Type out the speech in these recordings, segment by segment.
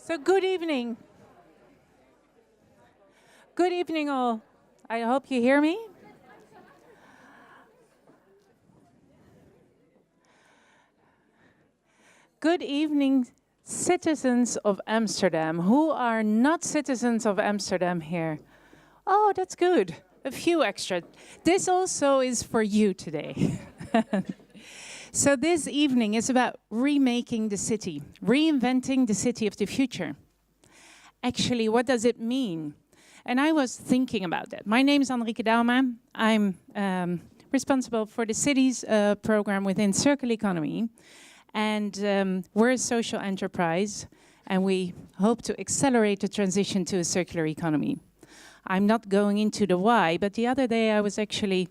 So good evening. Good evening all. I hope you hear me. Good evening, citizens of Amsterdam. Who are not citizens of Amsterdam here? Oh, that's good. A few extra. This also is for you today. So this evening is about remaking the city, reinventing the city of the future. Actually, what does it mean? And I was thinking about that. My name is Anrieke Dauma. I'm responsible for the cities program within Circular Economy. And we're a social enterprise, and we hope to accelerate the transition to a circular economy. I'm not going into the why, but the other day I was actually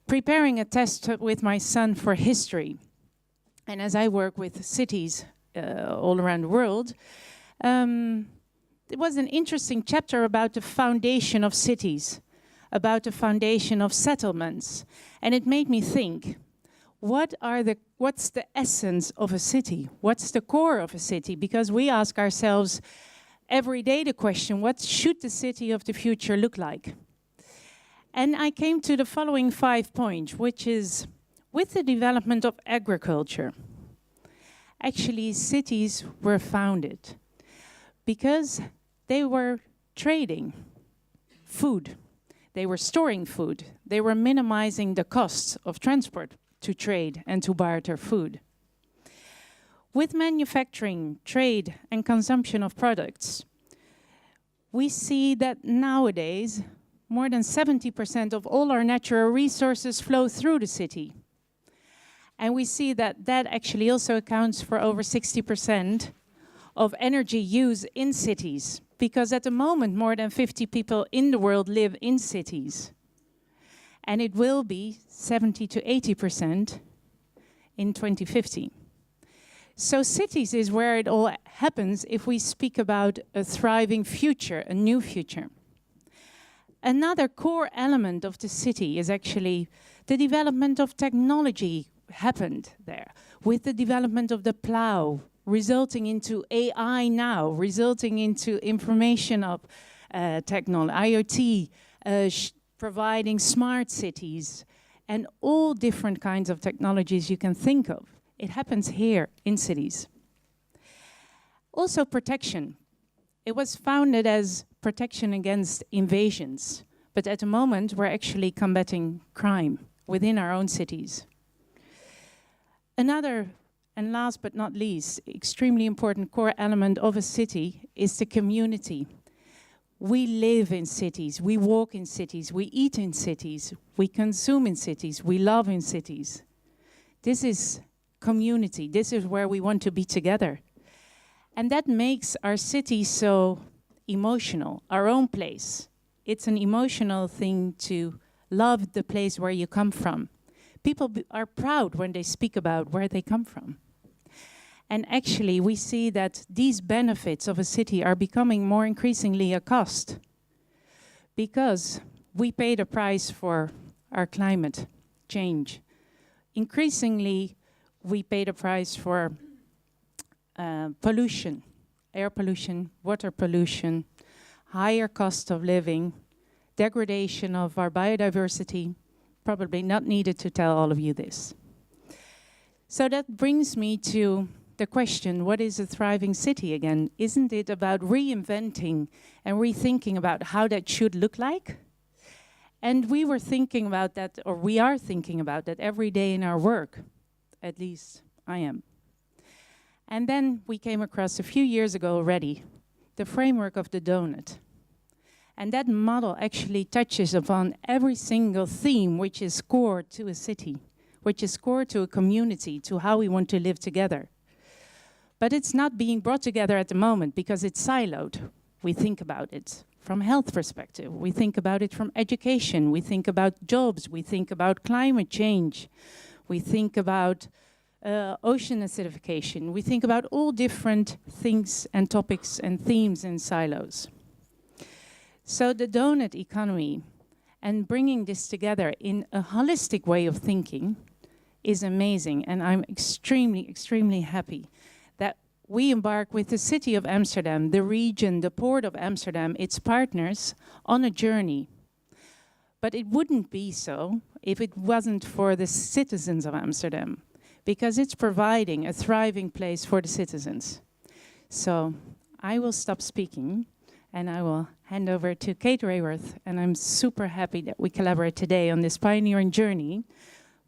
preparing a test with my son for history. And as I work with cities all around the world, it was an interesting chapter about the foundation of cities, about the foundation of settlements. And it made me think, what's the essence of a city? What's the core of a city? Because we ask ourselves every day the question, what should the city of the future look like? And I came to the following 5 points, which is, with the development of agriculture, actually cities were founded because they were trading food. They were storing food. They were minimizing the costs of transport to trade and to barter food. With manufacturing, trade, and consumption of products, we see that nowadays, more than 70% of all our natural resources flow through the city. And we see that that actually also accounts for over 60% of energy use in cities, because at the moment, more than 50 people in the world live in cities. And it will be 70 to 80% in 2050. So cities is where it all happens if we speak about a thriving future, a new future. Another core element of the city is actually the development of technology happened there, with the development of the plow, resulting into AI now, resulting into information of technology, IoT, providing smart cities, and all different kinds of technologies you can think of. It happens here in cities. Also protection. It was founded as protection against invasions, but at the moment we're actually combating crime within our own cities. Another, and last but not least, extremely important core element of a city is the community. We live in cities, we walk in cities, we eat in cities, we consume in cities, we love in cities. This is community, this is where we want to be together. And that makes our city so emotional, our own place. It's an emotional thing to love the place where you come from. People are proud when they speak about where they come from. And actually, we see that these benefits of a city are becoming more increasingly a cost, because we pay the price for our climate change. Increasingly, we pay the price for pollution, air pollution, water pollution, higher cost of living, degradation of our biodiversity. Probably not needed to tell all of you this. So that brings me to the question, what is a thriving city again? Isn't it about reinventing and rethinking about how that should look like? And we were thinking about that, or we are thinking about that every day in our work. At least I am. And then we came across a few years ago already the framework of the Doughnut. And that model actually touches upon every single theme which is core to a city, which is core to a community, to how we want to live together. But it's not being brought together at the moment because it's siloed. We think about it from a health perspective. We think about it from education. We think about jobs. We think about climate change. We think about ocean acidification. We think about all different things and topics and themes in silos. So the Doughnut economy and bringing this together in a holistic way of thinking is amazing. And I'm extremely, extremely happy that we embark with the city of Amsterdam, the region, the port of Amsterdam, its partners, on a journey. But it wouldn't be so if it wasn't for the citizens of Amsterdam, because it's providing a thriving place for the citizens. So I will stop speaking and I will hand over to Kate Raworth, and I'm super happy that we collaborate today on this pioneering journey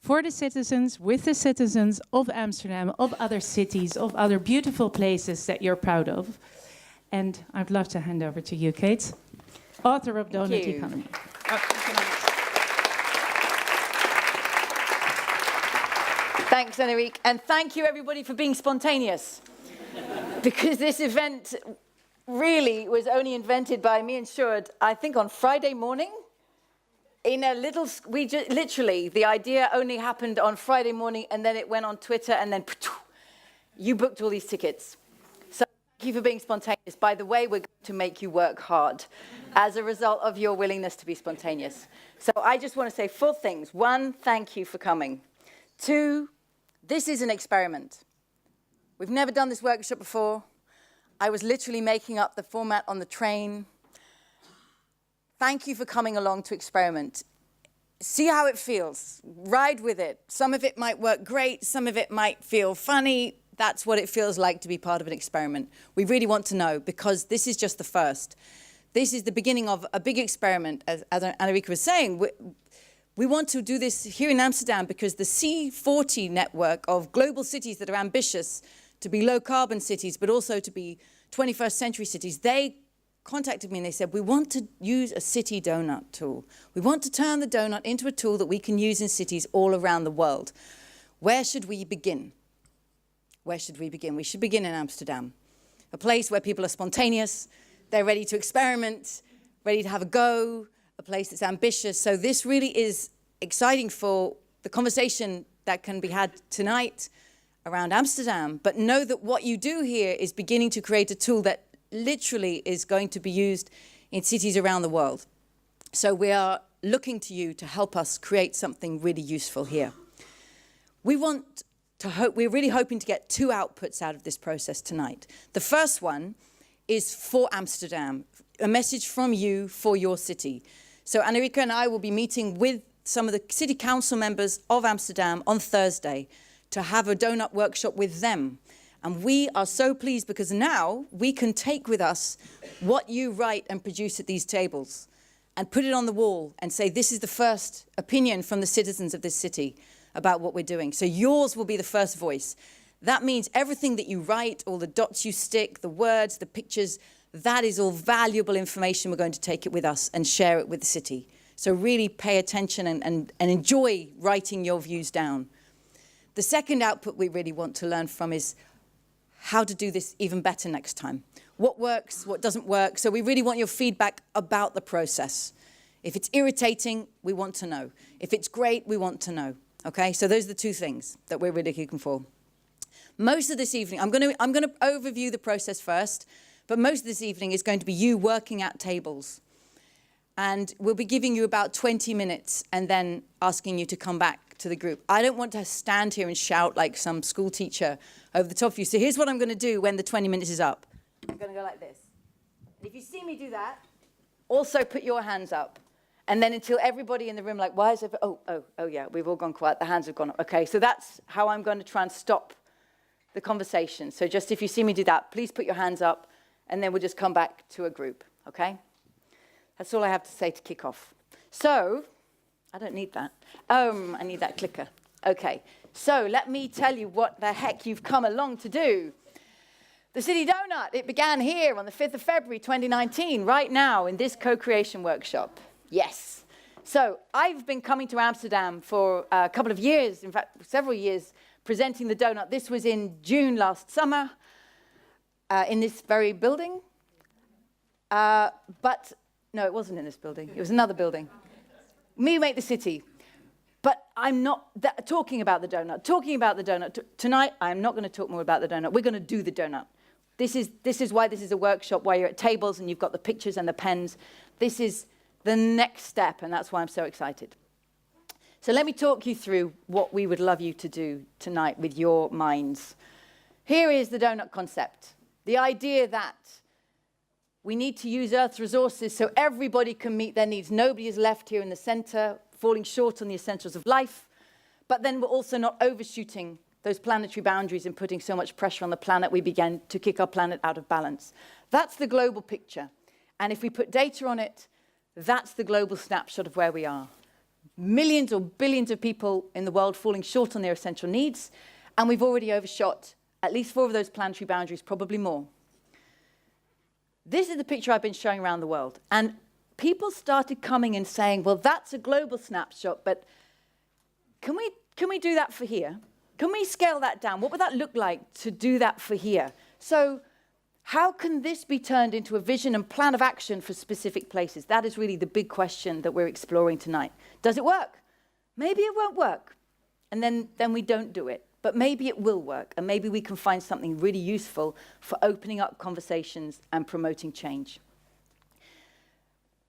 for the citizens, with the citizens of Amsterdam, of other cities, of other beautiful places that you're proud of. And I'd love to hand over to you, Kate, author of Doughnut Economics. Thanks, Enrique, and thank you everybody for being spontaneous. Because this event really was only invented by me and Sjoerd, I think on Friday morning. In a little, literally, the idea only happened on Friday morning, and then it went on Twitter, and then you booked all these tickets. So thank you for being spontaneous. By the way, we're going to make you work hard as a result of your willingness to be spontaneous. So I just want to say 4 things. 1, thank you for coming. 2, this is an experiment. We've never done this workshop before. I was literally making up the format on the train. Thank you for coming along to experiment. See how it feels. Ride with it. Some of it might work great. Some of it might feel funny. That's what it feels like to be part of an experiment. We really want to know, because this is just the first. This is the beginning of a big experiment, as Enrique was saying. We want to do this here in Amsterdam because the C40 network of global cities that are ambitious to be low-carbon cities, but also to be 21st century cities, they contacted me and they said, we want to use a city donut tool. We want to turn the donut into a tool that we can use in cities all around the world. Where should we begin? Where should we begin? We should begin in Amsterdam, a place where people are spontaneous, they're ready to experiment, ready to have a go, a place that's ambitious. So this really is exciting for the conversation that can be had tonight around Amsterdam. But know that what you do here is beginning to create a tool that literally is going to be used in cities around the world. So we are looking to you to help us create something really useful here. We're really hoping to get 2 outputs out of this process tonight. The first one is for Amsterdam, a message from you for your city. So Enrique and I will be meeting with some of the city council members of Amsterdam on Thursday to have a donut workshop with them. And we are so pleased because now we can take with us what you write and produce at these tables and put it on the wall and say, this is the first opinion from the citizens of this city about what we're doing. So yours will be the first voice. That means everything that you write, all the dots you stick, the words, the pictures, that is all valuable information. We're going to take it with us and share it with the city. So really pay attention and enjoy writing your views down. The second output we really want to learn from is how to do this even better next time. What works, what doesn't work. So we really want your feedback about the process. If it's irritating, we want to know. If it's great, we want to know. Okay, so those are the 2 things that we're really looking for. Most of this evening, I'm going to overview the process first, but most of this evening is going to be you working at tables. And we'll be giving you about 20 minutes and then asking you to come back to the group. I don't want to stand here and shout like some school teacher over the top of you. So here's what I'm going to do when the 20 minutes is up. I'm going to go like this. If you see me do that, also put your hands up. And then until everybody in the room, like, why is it? Oh, yeah, we've all gone quiet. The hands have gone up. Okay, so that's how I'm going to try and stop the conversation. So just if you see me do that, please put your hands up, and then we'll just come back to a group, okay? That's all I have to say to kick off. So, I don't need that. I need that clicker. Okay, so let me tell you what the heck you've come along to do. The City Doughnut, it began here on the 5th of February 2019, right now in this co-creation workshop. Yes. So I've been coming to Amsterdam for a couple of years, in fact, several years, presenting the Doughnut. This was in June last summer in this very building. But no, it wasn't in this building. It was another building. WeMakeThe.City. But I'm not talking about the Doughnut. Talking about the Doughnut. Tonight, I'm not going to talk more about the Doughnut. We're going to do the Doughnut. This is why this is a workshop, why you're at tables and you've got the pictures and the pens. This is the next step, and that's why I'm so excited. So let me talk you through what we would love you to do tonight with your minds. Here is the donut concept. The idea that we need to use Earth's resources so everybody can meet their needs. Nobody is left here in the center, falling short on the essentials of life. But then we're also not overshooting those planetary boundaries and putting so much pressure on the planet, we began to kick our planet out of balance. That's the global picture. And if we put data on it, that's the global snapshot of where we are. Millions or billions of people in the world falling short on their essential needs, and we've already overshot at least 4 of those planetary boundaries, probably more. This is the picture I've been showing around the world. And people started coming and saying, well, that's a global snapshot, but can we do that for here? Can we scale that down? What would that look like to do that for here? So how can this be turned into a vision and plan of action for specific places? That is really the big question that we're exploring tonight. Does it work? Maybe it won't work. And then we don't do it. But maybe it will work, and maybe we can find something really useful for opening up conversations and promoting change.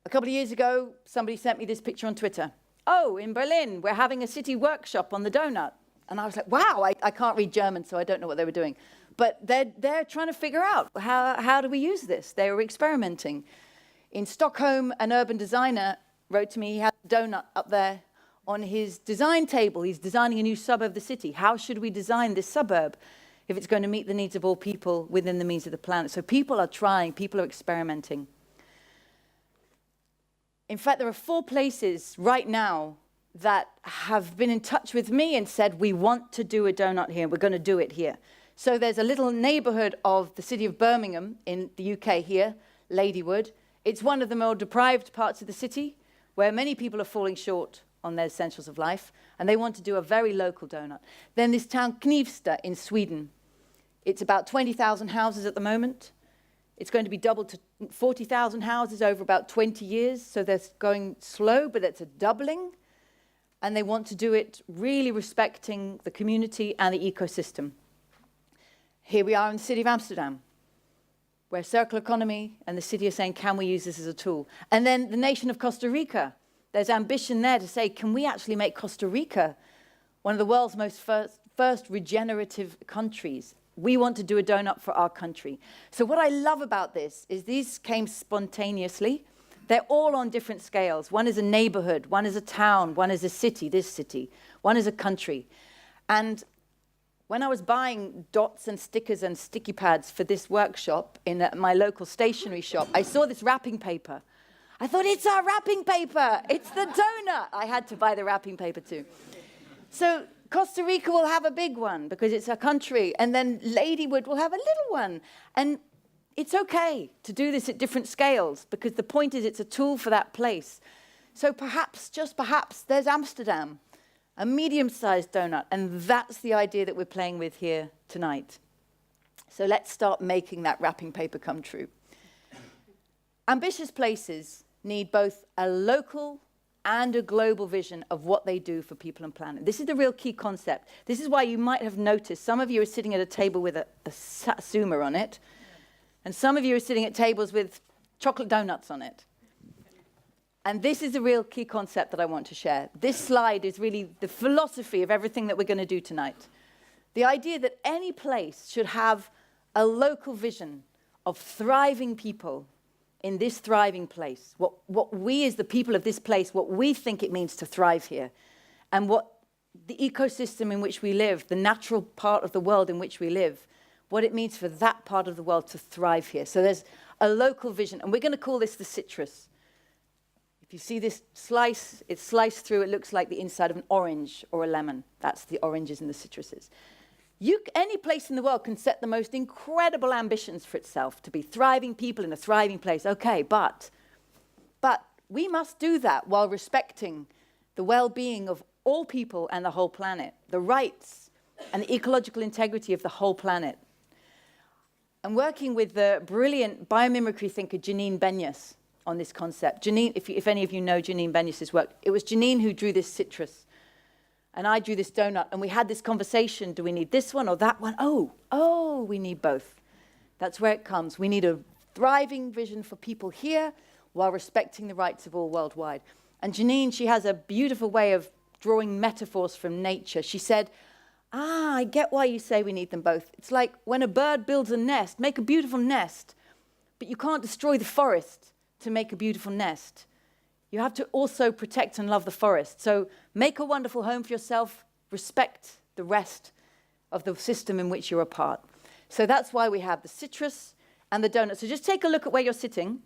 A couple of years ago, somebody sent me this picture on Twitter. Oh, in Berlin, we're having a city workshop on the donut. And I was like, wow, I can't read German, so I don't know what they were doing. But they're trying to figure out, how do we use this? They were experimenting. In Stockholm, an urban designer wrote to me, he had a donut up there on his design table. He's designing a new suburb of the city. How should we design this suburb if it's going to meet the needs of all people within the means of the planet? So people are trying, people are experimenting. In fact, there are 4 places right now that have been in touch with me and said, we want to do a donut here, we're going to do it here. So there's a little neighborhood of the city of Birmingham in the UK here, Ladywood. It's one of the more deprived parts of the city where many people are falling short on their essentials of life, and they want to do a very local donut. Then this town Knivsta in Sweden. It's about 20,000 houses at the moment. It's going to be doubled to 40,000 houses over about 20 years, so they're going slow, but it's a doubling. And they want to do it really respecting the community and the ecosystem. Here we are in the city of Amsterdam, where circular economy and the city are saying, can we use this as a tool? And then the nation of Costa Rica. There's ambition there to say, can we actually make Costa Rica one of the world's most first regenerative countries? We want to do a donut for our country. So what I love about this is these came spontaneously. They're all on different scales. One is a neighborhood, one is a town, one is a city, this city, one is a country. And when I was buying dots and stickers and sticky pads for this workshop in my local stationery shop, I saw this wrapping paper. I thought, it's our wrapping paper. It's the donut. I had to buy the wrapping paper too. So Costa Rica will have a big one because it's a country. And then Ladywood will have a little one. And it's okay to do this at different scales because the point is it's a tool for that place. So perhaps, just perhaps, there's Amsterdam, a medium-sized donut. And that's the idea that we're playing with here tonight. So let's start making that wrapping paper come true. Ambitious places need both a local and a global vision of what they do for people and planet. This is the real key concept. This is why you might have noticed some of you are sitting at a table with a satsuma on it, and some of you are sitting at tables with chocolate donuts on it. And this is the real key concept that I want to share. This slide is really the philosophy of everything that we're going to do tonight. The idea that any place should have a local vision of thriving people in this thriving place, what we as the people of this place, what we think it means to thrive here, and what the ecosystem in which we live, the natural part of the world in which we live, what it means for that part of the world to thrive here. So there's a local vision, and we're going to call this the citrus. If you see this slice, it's sliced through, it looks like the inside of an orange or a lemon. That's the oranges and the citruses. Any place in the world can set the most incredible ambitions for itself to be thriving people in a thriving place. Okay, but we must do that while respecting the well-being of all people and the whole planet, the rights and the ecological integrity of the whole planet. I'm working with the brilliant biomimicry thinker Janine Benyus on this concept. Janine, if any of you know Janine Benyus's work, it was Janine who drew this citrus. And I drew this donut, and we had this conversation. Do we need this one or that one? Oh, we need both. That's where it comes. We need a thriving vision for people here while respecting the rights of all worldwide. And Janine, she has a beautiful way of drawing metaphors from nature. She said, Ah, I get why you say we need them both. It's like when a bird builds a nest, make a beautiful nest, but you can't destroy the forest to make a beautiful nest. You have to also protect and love the forest. So make a wonderful home for yourself, respect the rest of the system in which you're a part. So that's why we have the citrus and the donut. So just take a look at where you're sitting.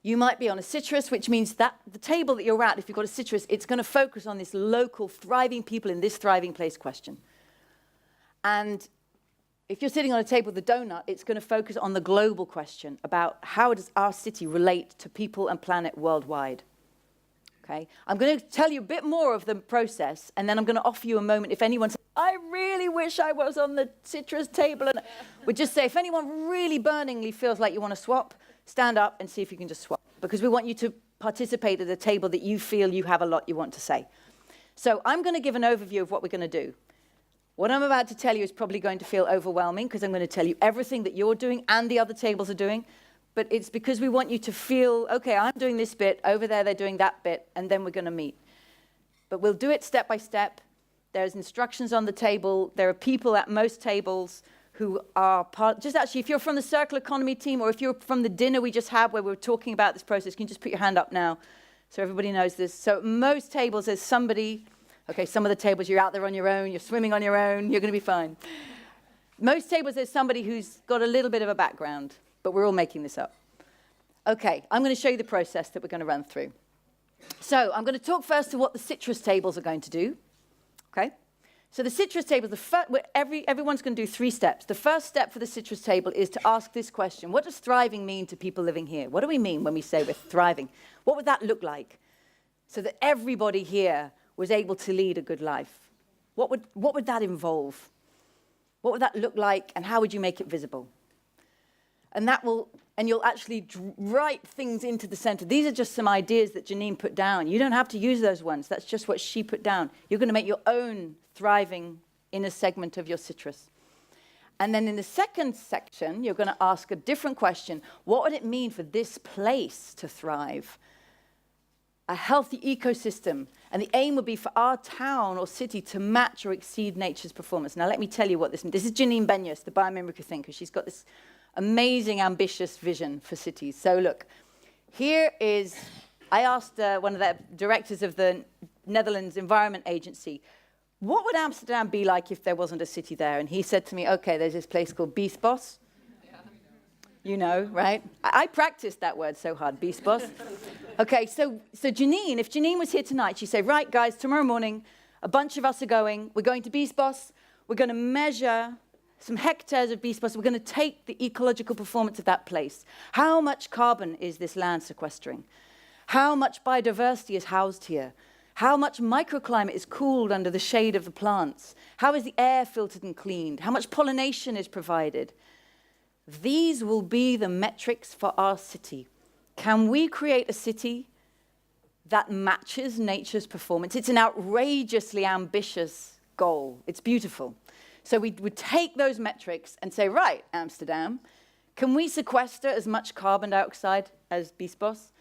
You might be on a citrus, which means that the table that you're at, if you've got a citrus, it's going to focus on this local thriving people in this thriving place question. And if you're sitting on a table with the donut, it's going to focus on the global question about how does our city relate to people and planet worldwide. Okay? I'm going to tell you a bit more of the process, and then I'm going to offer you a moment if anyone says, I really wish I was on the citrus table. And we'd just say, if anyone really burningly feels like you want to swap, stand up and see if you can just swap, because we want you to participate at a table that you feel you have a lot you want to say. So I'm going to give an overview of what we're going to do. What I'm about to tell you is probably going to feel overwhelming because I'm going to tell you everything that you're doing and the other tables are doing, but it's because we want you to feel, okay, I'm doing this bit, over there they're doing that bit, and then we're going to meet. But we'll do it step by step. There's instructions on the table. There are people at most tables who are part, just actually, if you're from the circle economy team or if you're from the dinner we just had where we were talking about this process, can you just put your hand up now so everybody knows this? So most tables there's somebody, okay, some of the tables you're out there on your own, you're swimming on your own, you're going to be fine. Most tables there's somebody who's got a little bit of a background, but we're all making this up. Okay, I'm going to show you the process that we're going to run through. So I'm going to talk first to what the citrus tables are going to do, okay? So the citrus table, everyone's going to do 3 steps. The first step for the citrus table is to ask this question. What does thriving mean to people living here? What do we mean when we say we're thriving? What would that look like? So that everybody here was able to lead a good life. What would that involve? What would that look like, and how would you make it visible? And you'll actually write things into the center. These are just some ideas that Janine put down. You don't have to use those ones. That's just what she put down. You're going to make your own thriving inner segment of your citrus. And then in the second section, you're going to ask a different question. What would it mean for this place to thrive? A healthy ecosystem. And the aim would be for our town or city to match or exceed nature's performance. Now, let me tell you what this means. This is Janine Benyus, the biomimicry thinker. She's got this amazing, ambitious vision for cities. So look, here is, I asked one of the directors of the Netherlands Environment Agency, what would Amsterdam be like if there wasn't a city there? And he said to me, okay, there's this place called Biesbos. You know, right? I practiced that word so hard, Biesbos. Okay, so Janine, if Janine was here tonight, she'd say, right, guys, tomorrow morning, a bunch of us are going. We're going to Biesbos. We're going to measure some hectares of Biesbos. We're going to take the ecological performance of that place. How much carbon is this land sequestering? How much biodiversity is housed here? How much microclimate is cooled under the shade of the plants? How is the air filtered and cleaned? How much pollination is provided? These will be the metrics for our city. Can we create a city that matches nature's performance? It's an outrageously ambitious goal. It's beautiful. So we would take those metrics and say, right, Amsterdam, can we sequester as much carbon dioxide as Biesbos?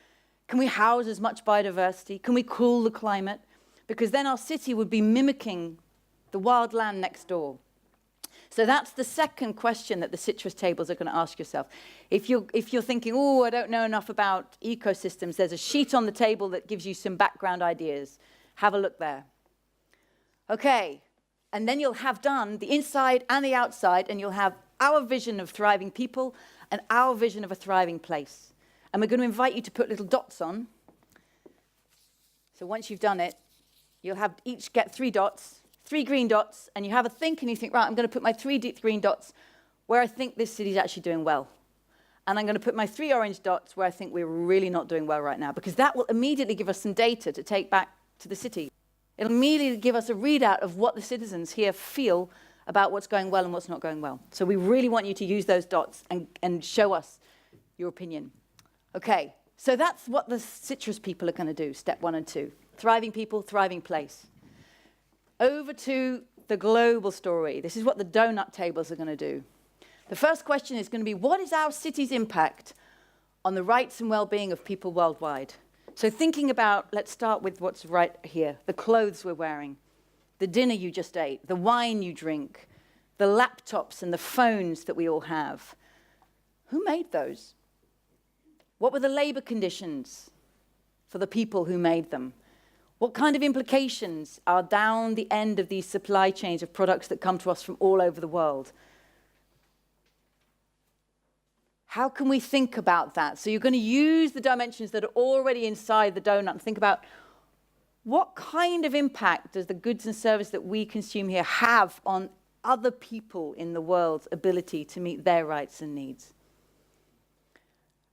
Can we house as much biodiversity? Can we cool the climate? Because then our city would be mimicking the wild land next door. So that's the second question that the citrus tables are going to ask yourself. If you're thinking, oh, I don't know enough about ecosystems, there's a sheet on the table that gives you some background ideas. Have a look there. Okay, and then you'll have done the inside and the outside, and you'll have our vision of thriving people and our vision of a thriving place. And we're going to invite you to put little dots on. So once you've done it, you'll have each get 3 dots. 3 green dots, and you have a think, and you think, right, I'm going to put my 3 deep green dots where I think this city's actually doing well. And I'm going to put my 3 orange dots where I think we're really not doing well right now, because that will immediately give us some data to take back to the city. It'll immediately give us a readout of what the citizens here feel about what's going well and what's not going well. So we really want you to use those dots and show us your opinion. Okay, so that's what the citrus people are going to do, step 1 and 2. Thriving people, thriving place. Over to the global story. This is what the donut tables are going to do. The first question is going to be, what is our city's impact on the rights and well-being of people worldwide? So thinking about, let's start with what's right here, the clothes we're wearing. the dinner you just ate, the wine you drink, the laptops and the phones that we all have. Who made those? What were the labor conditions for the people who made them? What kind of implications are down the end of these supply chains of products that come to us from all over the world? How can we think about that? So you're going to use the dimensions that are already inside the donut and think about what kind of impact does the goods and services that we consume here have on other people in the world's ability to meet their rights and needs?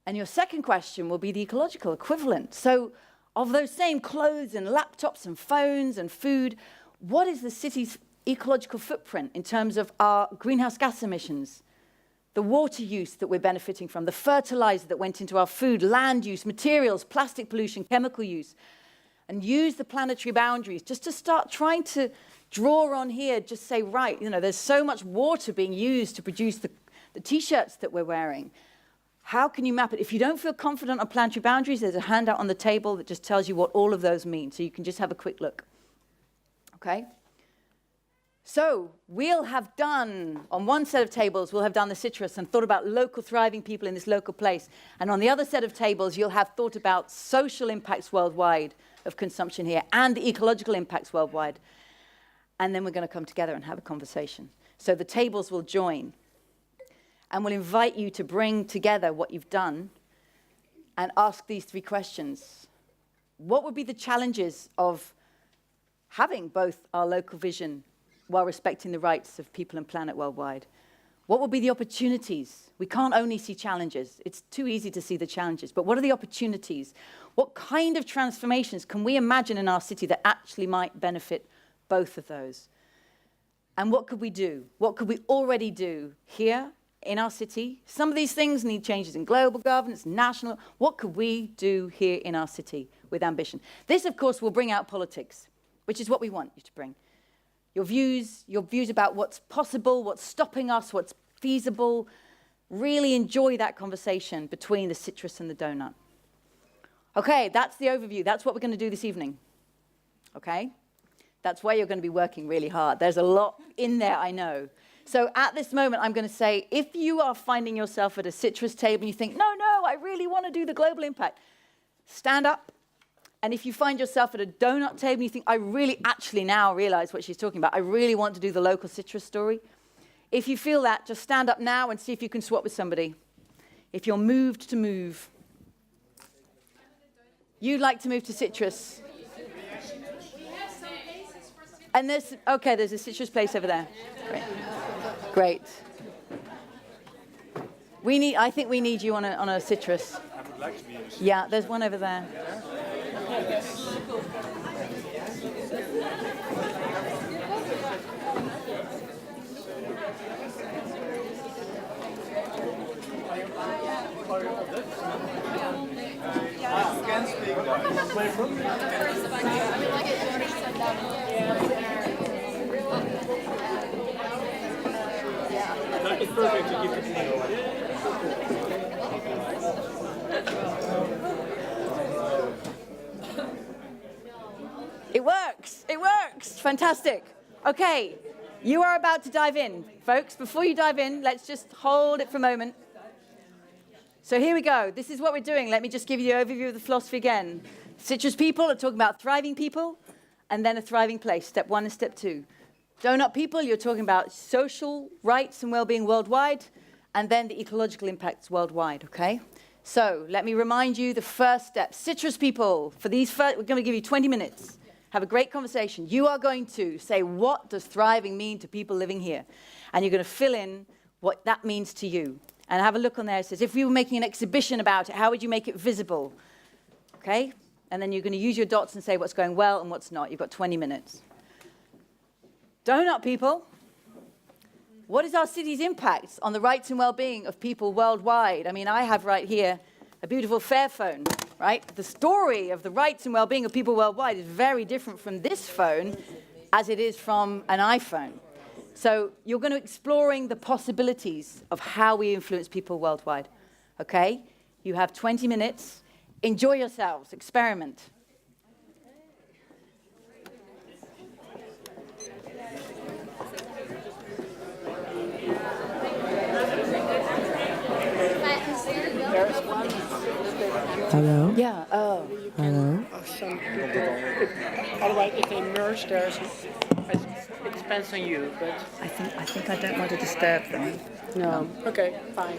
And your second question will be the ecological equivalent. So of those same clothes and laptops and phones and food, what is the city's ecological footprint in terms of our greenhouse gas emissions, the water use that we're benefiting from, the fertilizer that went into our food, land use, materials, plastic pollution, chemical use, and use the planetary boundaries just to start trying to draw on here, just say, right, you know, there's so much water being used to produce the T-shirts that we're wearing. How can you map it? If you don't feel confident on planetary boundaries, there's a handout on the table that just tells you what all of those mean, so you can just have a quick look. Okay? So we'll have done, on one set of tables, we'll have done the citrus and thought about local thriving people in this local place. And on the other set of tables, you'll have thought about social impacts worldwide of consumption here and the ecological impacts worldwide. And then we're going to come together and have a conversation. So the tables will join. And we'll invite you to bring together what you've done and ask these three questions. What would be the challenges of having both our local vision while respecting the rights of people and planet worldwide? What will be the opportunities? We can't only see challenges. It's too easy to see the challenges. But what are the opportunities? What kind of transformations can we imagine in our city that actually might benefit both of those? And what could we do? What could we already do here in our city? Some of these things need changes in global governance, national. What could we do here in our city with ambition? This, of course, will bring out politics, which is what we want you to bring. Your views about what's possible, what's stopping us, what's feasible. Really enjoy that conversation between the citrus and the donut. Okay, that's the overview. That's what we're going to do this evening. Okay? That's where you're going to be working really hard. There's a lot in there, I know. So at this moment, I'm going to say, if you are finding yourself at a citrus table and you think, no, I really want to do the global impact, stand up. And if you find yourself at a donut table and you think, I really actually now realize what she's talking about, I really want to do the local citrus story. If you feel that, just stand up now and see if you can swap with somebody. If you're moved to move. You'd like to move to citrus. And there's a citrus place over there. Great. I think we need you on a citrus. I would like to be in a citrus. Yeah, there's one over there. It's perfect to keep it clean. It works, fantastic. Okay, you are about to dive in. Folks, before you dive in, let's just hold it for a moment. So here we go, this is what we're doing. Let me just give you the overview of the philosophy again. Citrus people are talking about thriving people, and then a thriving place, step 1 and step 2. Donut people, you're talking about social rights and well-being worldwide, and then the ecological impacts worldwide, okay? So let me remind you the first step. Citrus people, we're going to give you 20 minutes. Have a great conversation. You are going to say, what does thriving mean to people living here? And you're going to fill in what that means to you. And have a look on there. It says, if we were making an exhibition about it, how would you make it visible? Okay? And then you're going to use your dots and say what's going well and what's not. You've got 20 minutes. Donut people, what is our city's impact on the rights and well-being of people worldwide? I mean, I have right here a beautiful Fairphone, right? The story of the rights and well-being of people worldwide is very different from this phone as it is from an iPhone. So you're going to exploring the possibilities of how we influence people worldwide, okay? You have 20 minutes. Enjoy yourselves. Experiment. Otherwise, if they merge, it depends on you. But I think I don't want to disturb them. no. Okay, fine.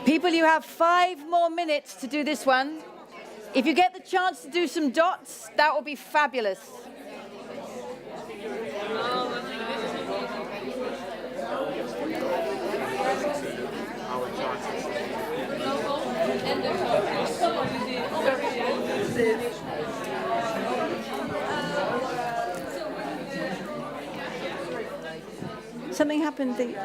People, you have 5 more minutes to do this one. If you get the chance to do some dots, that would be fabulous. Something happened.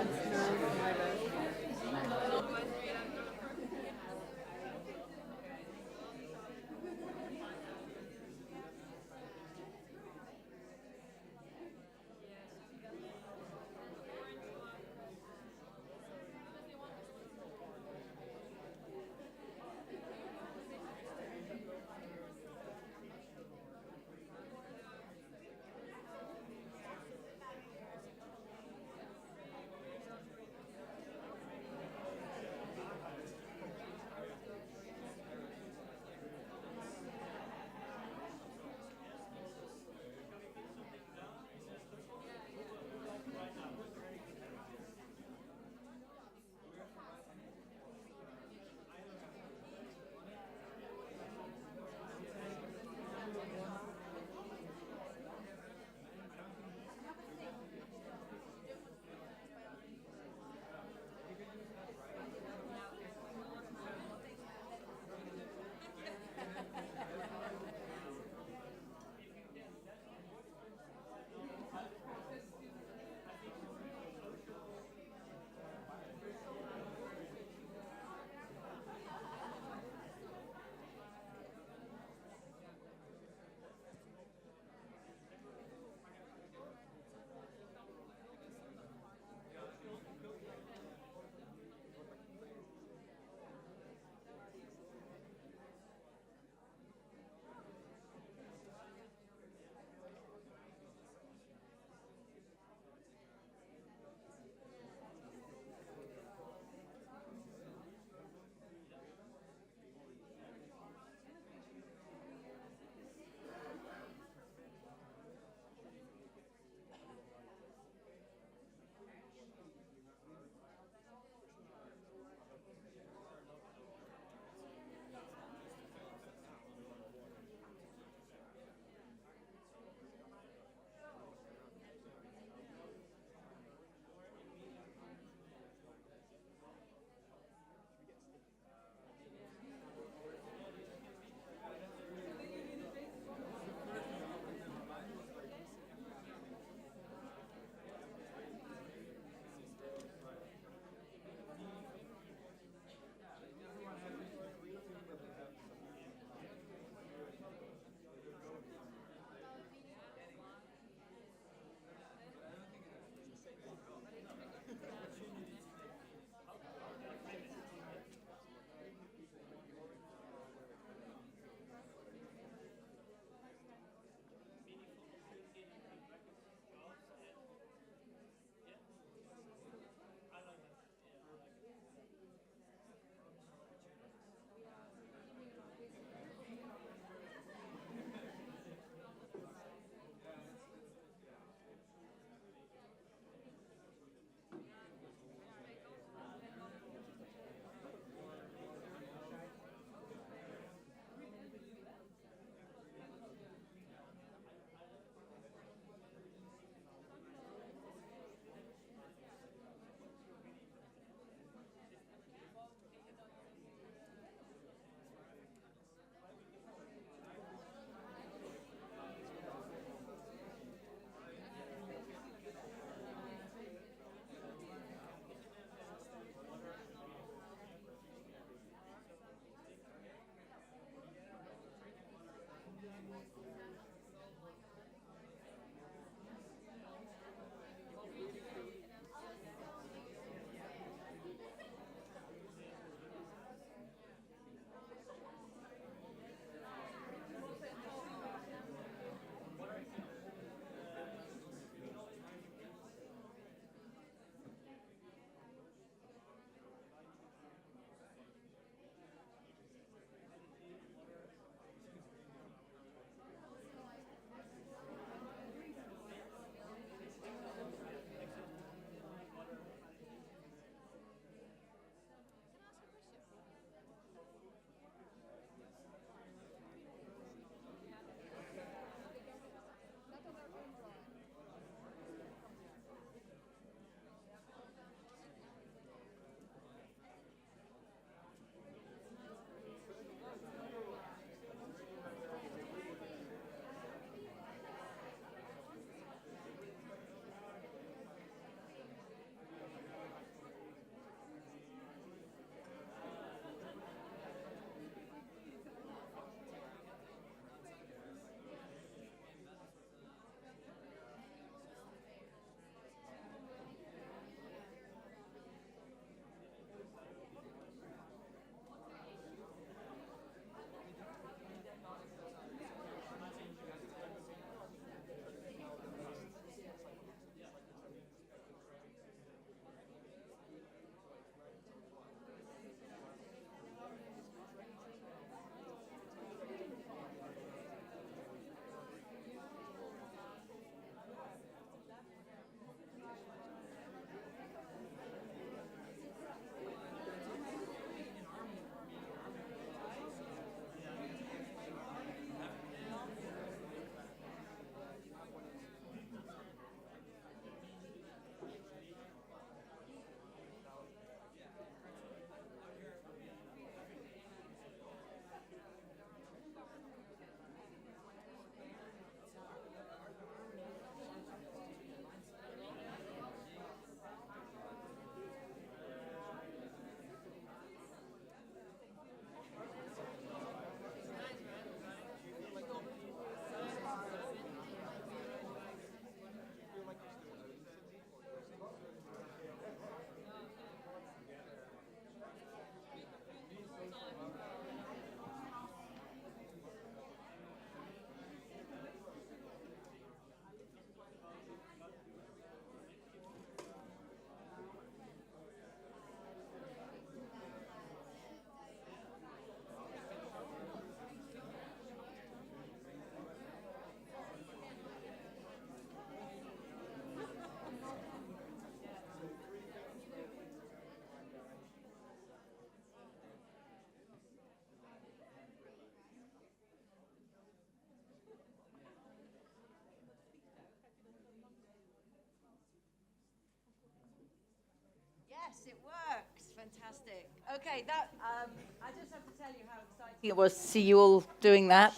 Fantastic. Okay, I just have to tell you how exciting it was to see you all doing that.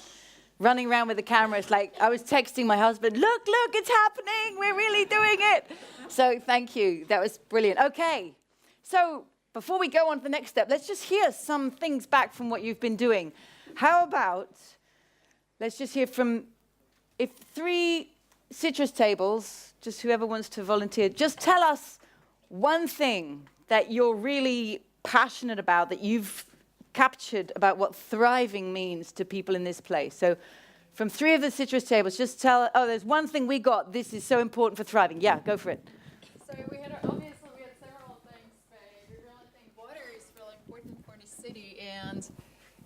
Running around with the camera, it's like I was texting my husband, look, it's happening, we're really doing it. So thank you, that was brilliant. Okay, so before we go on to the next step, let's just hear some things back from what you've been doing. How about, let's just hear from, if 3 citrus tables, just whoever wants to volunteer, just tell us one thing that you're really passionate about, that you've captured about what thriving means to people in this place. So from 3 of the citrus tables, just tell, oh, there's one thing we got, this is so important for thriving. Yeah, go for it. So obviously we had several things, but we really think water is really important for the city, and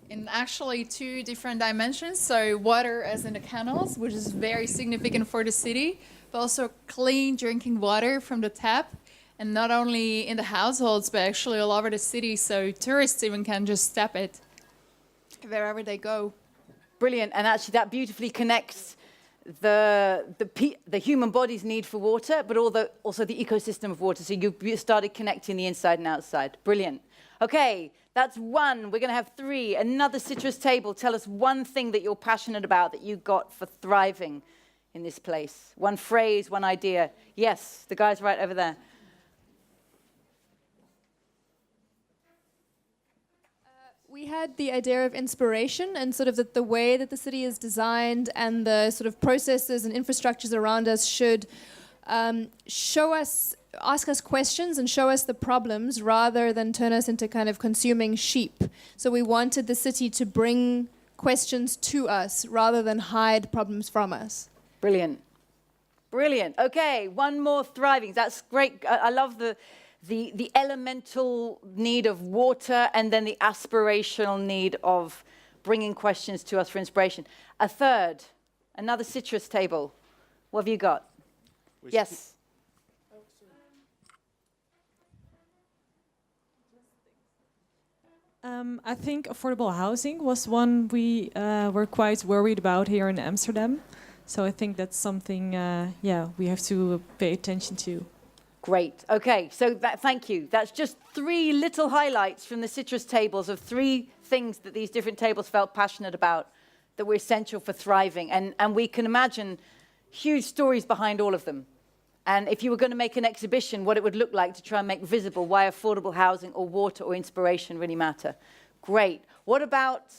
in actually 2 different dimensions. So water as in the canals, which is very significant for the city, but also clean drinking water from the tap. And not only in the households, but actually all over the city, so tourists even can just tap it wherever they go. Brilliant, and actually that beautifully connects the human body's need for water, but also the ecosystem of water. So you started connecting the inside and outside. Brilliant. Okay, that's 1. We're going to have 3. Another citrus table. Tell us one thing that you're passionate about that you got for thriving in this place. One phrase, one idea. Yes, the guy's right over there. We had the idea of inspiration and sort of the way that the city is designed and the sort of processes and infrastructures around us should ask us questions and show us the problems rather than turn us into kind of consuming sheep. So we wanted the city to bring questions to us rather than hide problems from us. Brilliant. Brilliant. Okay, one more thriving. That's great. I love the elemental need of water and then the aspirational need of bringing questions to us for inspiration. A third, another citrus table. What have you got? Yes. I think affordable housing was one we were quite worried about here in Amsterdam. So I think that's something, we have to pay attention to. Great. Okay, so thank you. That's just 3 little highlights from the citrus tables of 3 things that these different tables felt passionate about that were essential for thriving. And we can imagine huge stories behind all of them. And if you were going to make an exhibition, what it would look like to try and make visible why affordable housing or water or inspiration really matter. Great. What about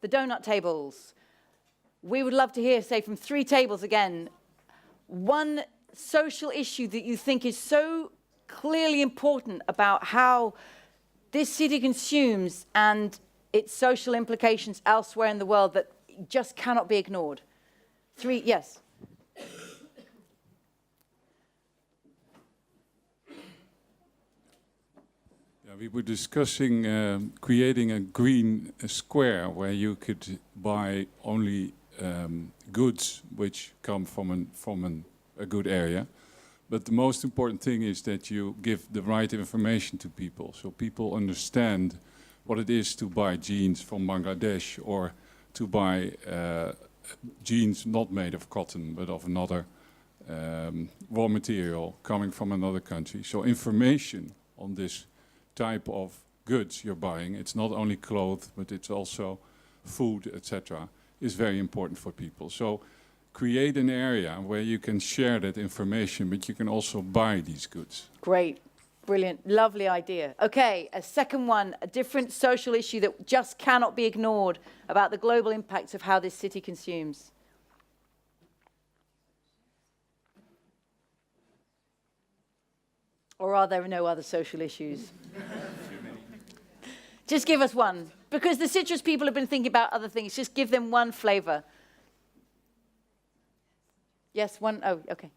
the donut tables? We would love to hear, say, from 3 tables again, one social issue that you think is so clearly important about how this city consumes and its social implications elsewhere in the world that just cannot be ignored. 3, yes. We were discussing creating a green square where you could buy only goods which come from a good area. But the most important thing is that you give the right information to people, so people understand what it is to buy jeans from Bangladesh or to buy jeans not made of cotton but of another raw material coming from another country. So information on this type of goods you're buying, it's not only clothes but it's also food, etc., is very important for people. So create an area where you can share that information, but you can also buy these goods. Great. Brilliant. Lovely idea. Okay, a second one, a different social issue that just cannot be ignored about the global impacts of how this city consumes. Or are there no other social issues? Just give us one. Because the citrus people have been thinking about other things. Just give them one flavor. Yes, one. Oh, okay.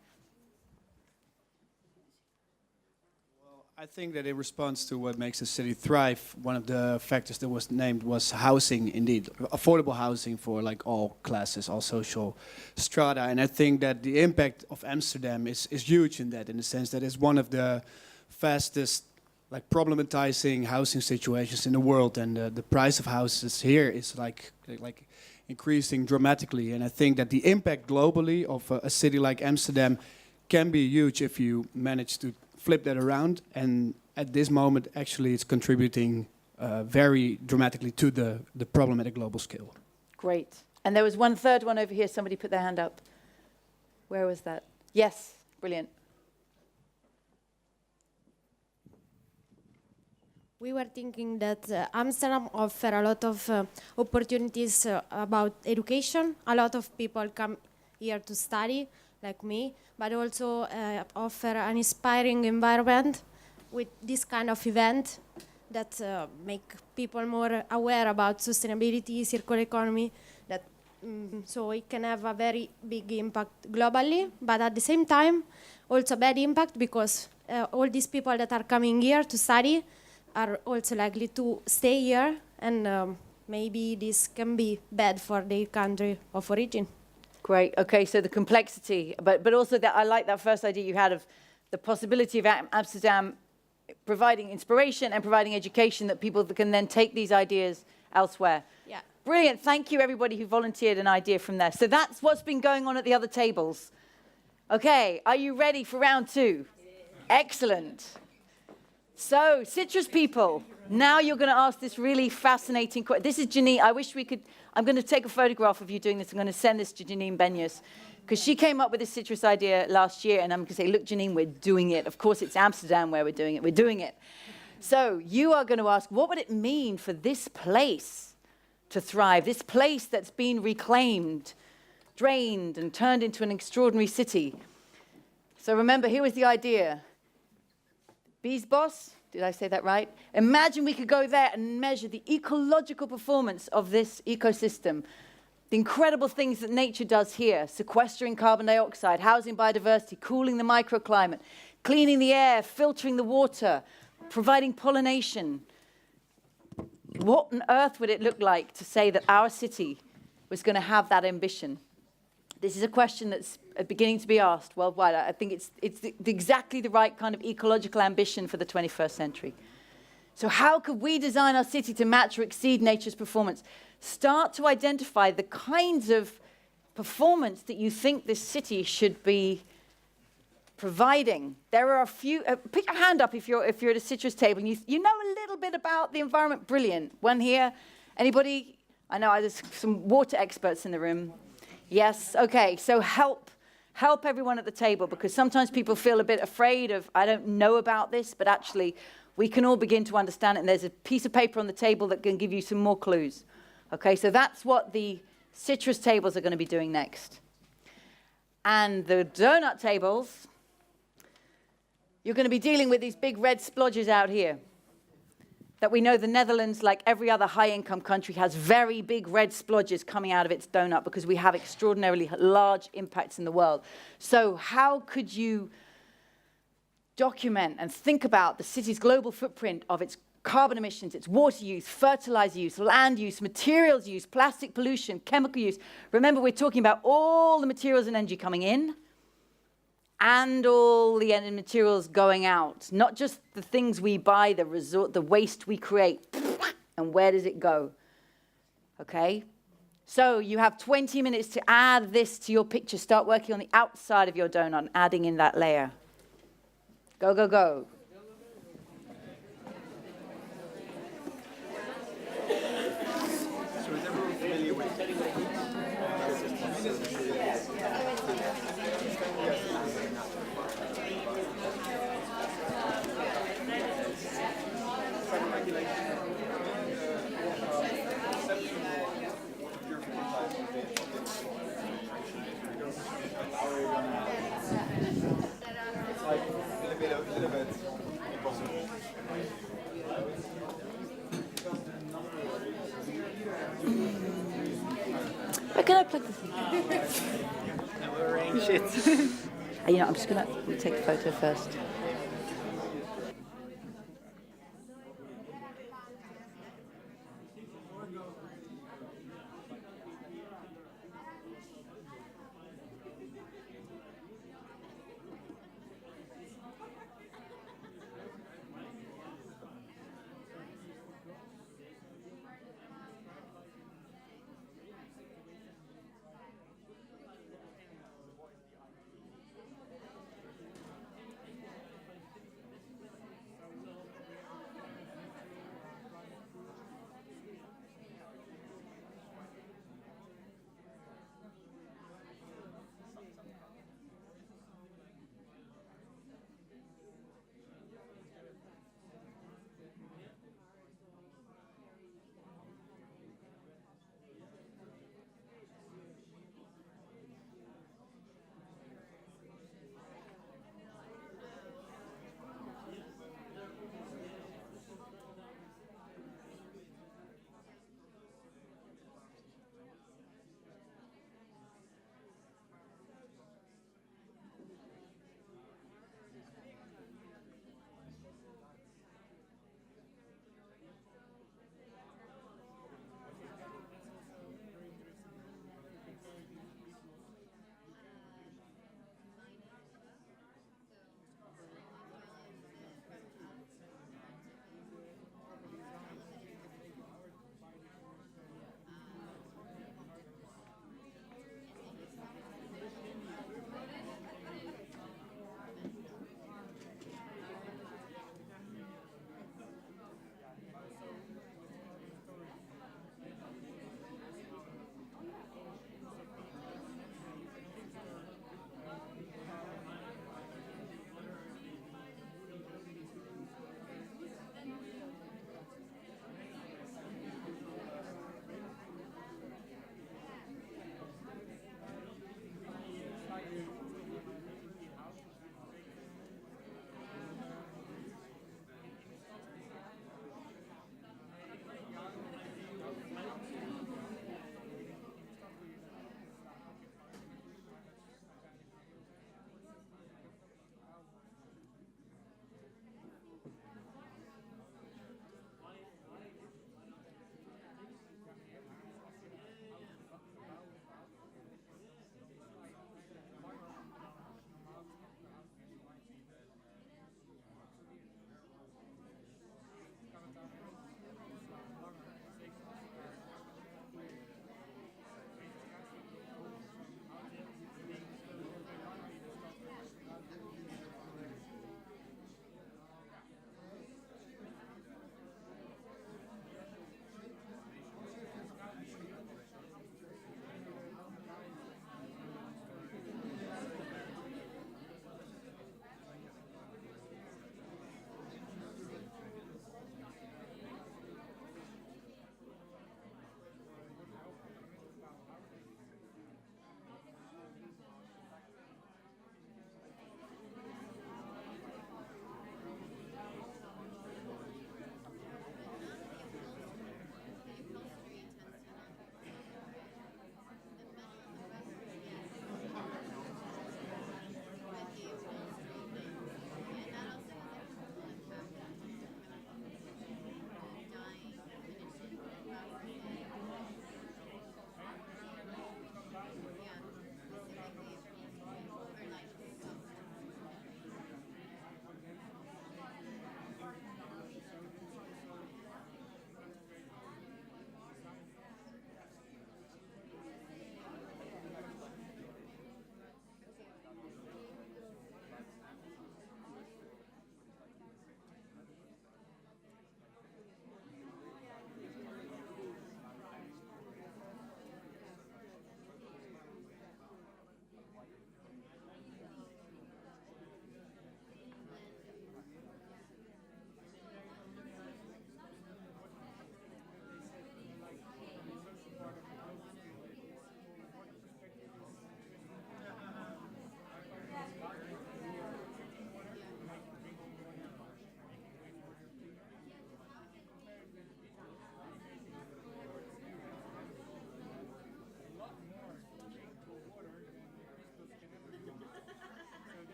Well, I think that in response to what makes the city thrive, one of the factors that was named was housing, indeed. Affordable housing for like all classes, all social strata. And I think that the impact of Amsterdam is huge in that, in the sense that it's one of the fastest like problematizing housing situations in the world, and the price of houses here is like increasing dramatically. And I think that the impact globally of a city like Amsterdam can be huge if you manage to flip that around and at this moment, actually, it's contributing very dramatically to the problem at a global scale. Great. And there was one third one over here. Somebody put their hand up. Where was that? Yes, brilliant. We were thinking that Amsterdam offers a lot of opportunities about education. A lot of people come here to study, like me, but also offer an inspiring environment with this kind of event that make people more aware about sustainability, circular economy, that so it can have a very big impact globally, but at the same time, also bad impact because all these people that are coming here to study are also likely to stay here, and maybe this can be bad for their country of origin. Great. Okay, so the complexity, but also that I like that first idea you had of the possibility of Amsterdam providing inspiration and providing education that people can then take these ideas elsewhere. Yeah. Brilliant. Thank you, everybody who volunteered an idea from there. So that's what's been going on at the other tables. Okay, are you ready for round two? Yeah. Excellent. So, citrus people, now you're going to ask this really fascinating question. This is Janine. I wish we could, I'm going to take a photograph of you doing this. I'm going to send this to Janine Benyus, because she came up with this citrus idea last year, and I'm going to say, look, Janine, we're doing it. Of course, it's Amsterdam where we're doing it. We're doing it. So you are going to ask, what would it mean for this place to thrive, this place that's been reclaimed, drained, and turned into an extraordinary city? So remember, here was the idea. Bees Boss, did I say that right? Imagine we could go there and measure the ecological performance of this ecosystem. The incredible things that nature does here, sequestering carbon dioxide, housing biodiversity, cooling the microclimate, cleaning the air, filtering the water, providing pollination. What on earth would it look like to say that our city was going to have that ambition? This is a question that's beginning to be asked worldwide. I think it's exactly the right kind of ecological ambition for the 21st century. So how could we design our city to match or exceed nature's performance? Start to identify the kinds of performance that you think this city should be providing. There are a few, pick your hand up if you're at a citrus table and you know a little bit about the environment. Brilliant. One here. Anybody? I know there's some water experts in the room. Yes, okay, so help everyone at the table, because sometimes people feel a bit afraid of, I don't know about this, but actually we can all begin to understand it, and there's a piece of paper on the table that can give you some more clues. Okay, so that's what the citrus tables are going to be doing next. And the donut tables, you're going to be dealing with these big red splodges out here. That we know the Netherlands, like every other high-income country, has very big red splodges coming out of its donut because we have extraordinarily large impacts in the world. So how could you document and think about the city's global footprint of its carbon emissions, its water use, fertilizer use, land use, materials use, plastic pollution, chemical use? Remember, we're talking about all the materials and energy coming in and all the materials going out, not just the things we buy, the waste we create, and where does it go? Okay? So you have 20 minutes to add this to your picture. Start working on the outside of your donut and adding in that layer. Go, go, go. Where can I plug this in? Now we'll arrange it. You know, I'm just going to take a photo first.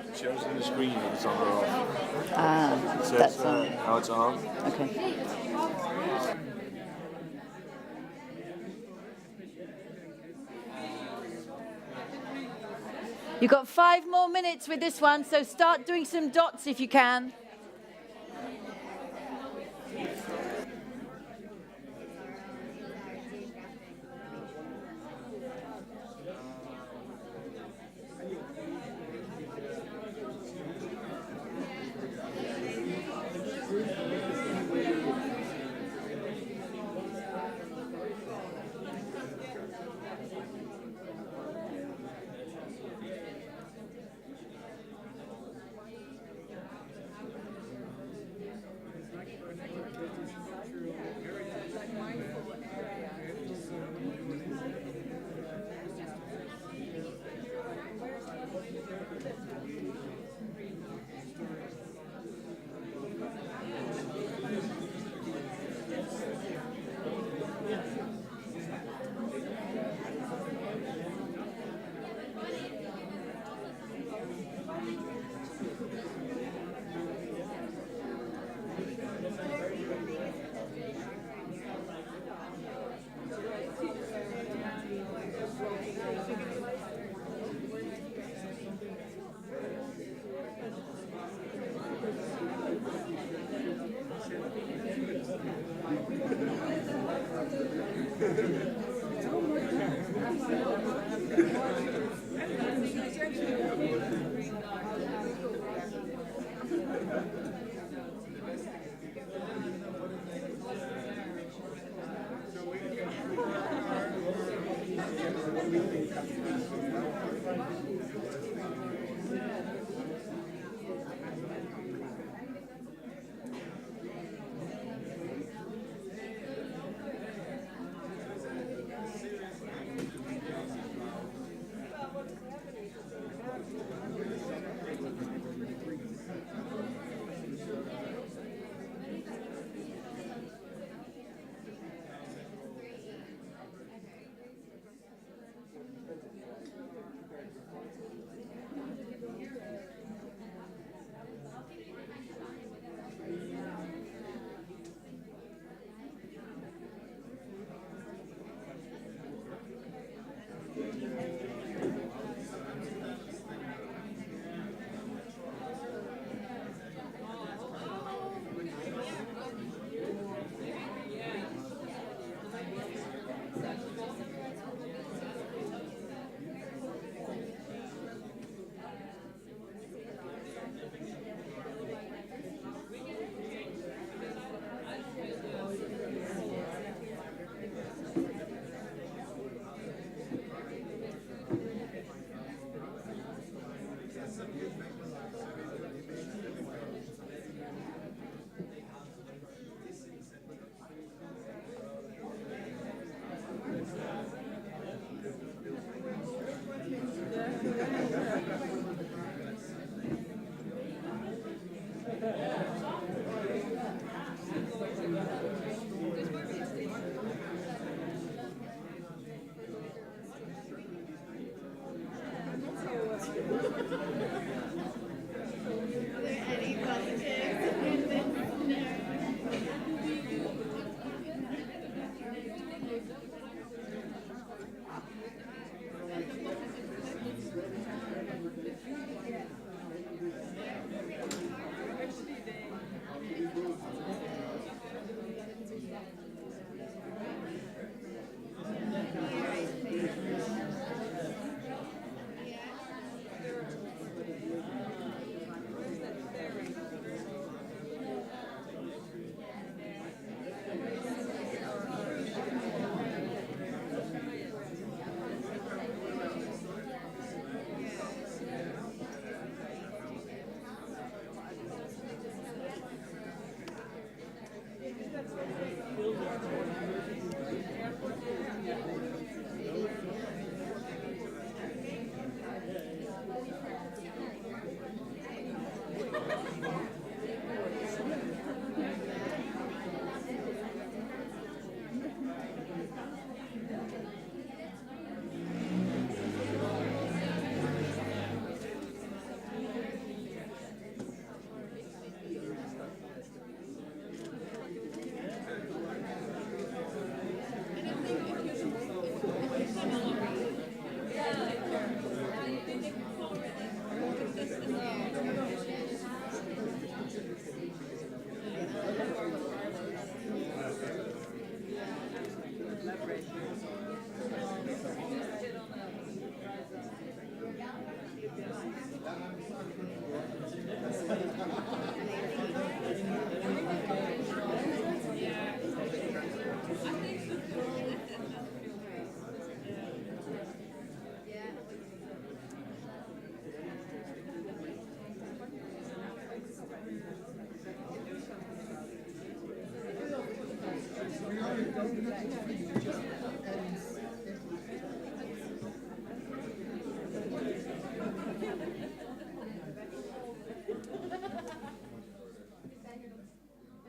It shows on the screen if it's on or off. Ah, It says that's on. how it's on. Okay. You've got 5 more minutes with this one, so start doing some dots if you can.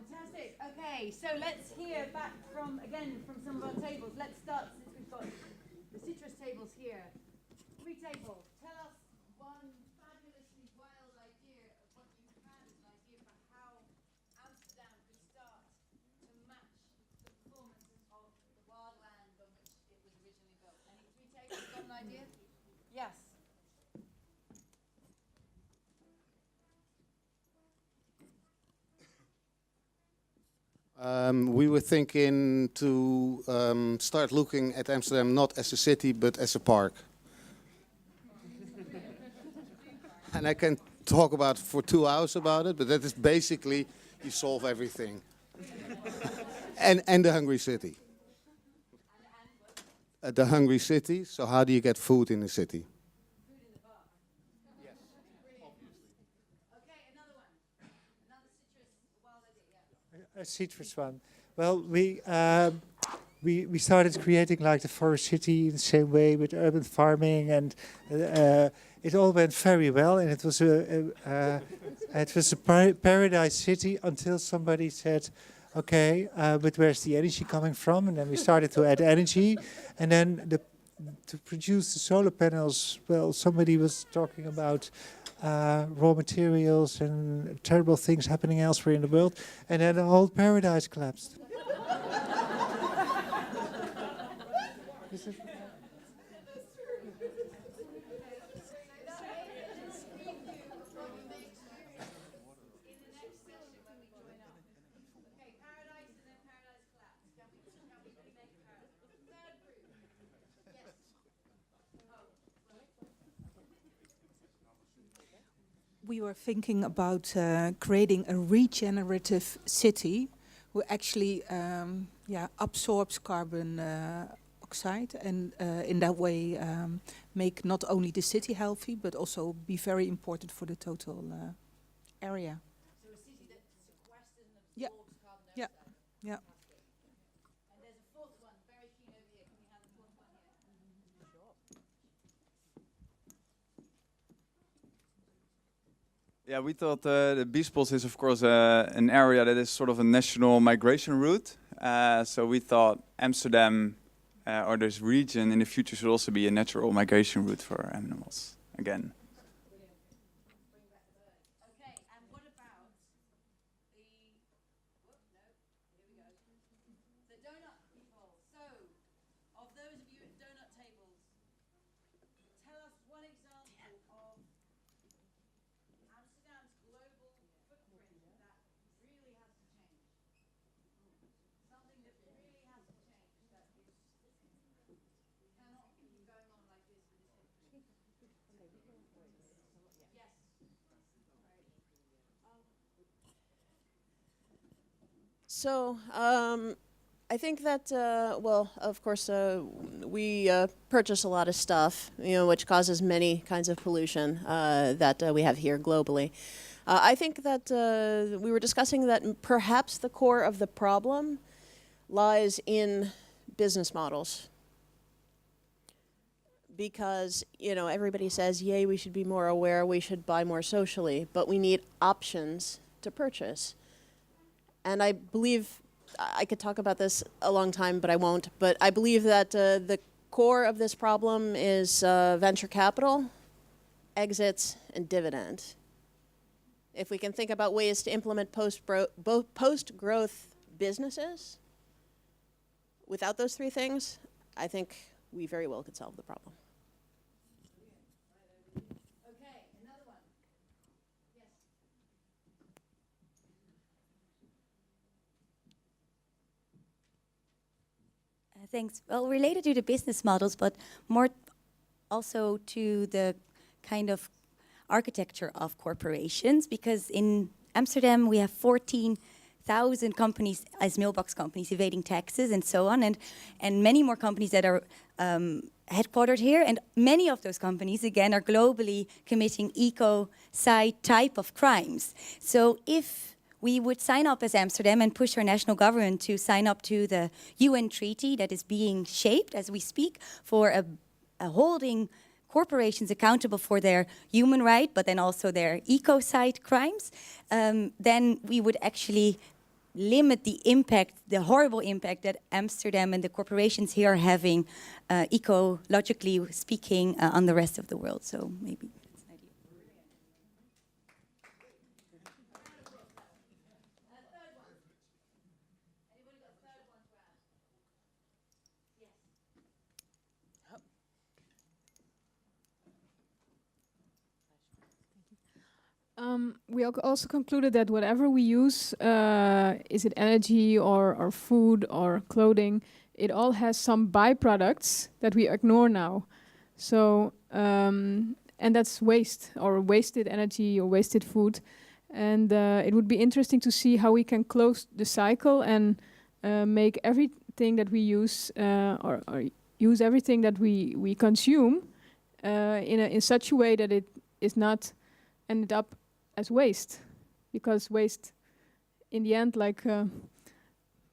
Fantastic. Okay, so let's hear back from some of our tables. Let's start since we've got the citrus tables here. Free table, tell us one fabulously wild idea of what you had as an idea for how Amsterdam could start to match the performances of the wild land on which it was originally built. Any three tables got an idea? Yes. We were thinking to start looking at Amsterdam not as a city, but as a park. And I can talk about for 2 hours about it, but that is basically, you solve everything. and the hungry city. The hungry city, so how do you get food in the city? Food in the park. Yes, obviously. Okay, another one. Another citrus wild idea, yeah. A citrus one. Well, we started creating like the forest city in the same way with urban farming, and it all went very well. And it was a paradise city until somebody said, "Okay, but where's the energy coming from?" And then we started to add energy, and then to produce the solar panels. Well, somebody was talking about raw materials and terrible things happening elsewhere in the world, and then the whole paradise collapsed. We were thinking about creating a regenerative city who actually absorbs carbon oxide and in that way make not only the city healthy but also be very important for the total area. So a city that sequesters and absorbs carbon dioxide. Yeah. And there's a fourth one, very keen over here. Can we have the fourth one here? Sure. Yeah, we thought the Biesbos is, of course, an area that is sort of a national migration route. So we thought Amsterdam or this region in the future should also be a natural migration route for animals again. Okay, and what about the, the donut people? So, of those of you at donut tables, tell us one example of Amsterdam's global footprint that really has to change. Something that really has to change, that is, we cannot keep going on like this with this Yes. So, I think that, well, of course, we purchase a lot of stuff, which causes many kinds of pollution that we have here globally. I think that we were discussing that perhaps the core of the problem lies in business models. Because, everybody says, yay, we should be more aware, we should buy more socially, but we need options to purchase. And I believe, I could talk about this a long time, but I won't. But I believe that the core of this problem is venture capital, exits, and dividend. If we can think about ways to implement post-growth businesses, without those three things, I think we very well could solve the problem. Thanks. Well, related to the business models, but more also to the kind of architecture of corporations, because in Amsterdam we have 14,000 companies as mailbox companies evading taxes and so on, and many more companies that are headquartered here, and many of those companies, again, are globally committing ecocide type of crimes. So if we would sign up as Amsterdam and push our national government to sign up to the UN treaty that is being shaped as we speak for a holding corporations accountable for their human right, but then also their ecocide crimes, then we would actually limit the impact, the horrible impact that Amsterdam and the corporations here are having, ecologically speaking, on the rest of the world. So maybe that's an idea. We also concluded that whatever we use, is it energy or food or clothing, it all has some byproducts that we ignore now. So, and that's waste or wasted energy or wasted food. And it would be interesting to see how we can close the cycle and make everything that we use or use everything that we consume in such a way that it is not ended up as waste, because waste, in the end, like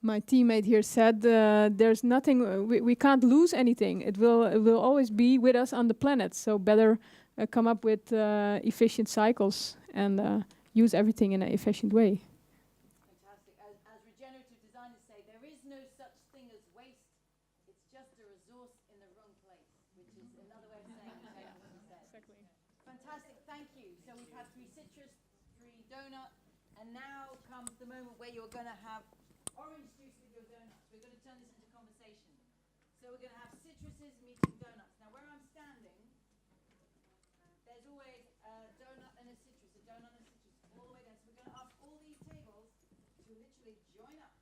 my teammate here said, there's nothing. We can't lose anything. It will always be with us on the planet. So better come up with efficient cycles and use everything in an efficient way. Fantastic. As regenerative designers say, there is no such thing as waste. It's just a resource in the wrong place, which is another way of saying exactly what you said. Exactly. Fantastic. Thank you. So we've had 3 citrus, 3 donut, and now comes the moment where you're going to have orange juice with your donuts. We're going to turn this into conversation. So we're going to have citruses meeting donuts. Now, where I'm standing, there's always a donut and a citrus, a donut and a citrus, all the way down. So we're going to ask all these tables to literally join up.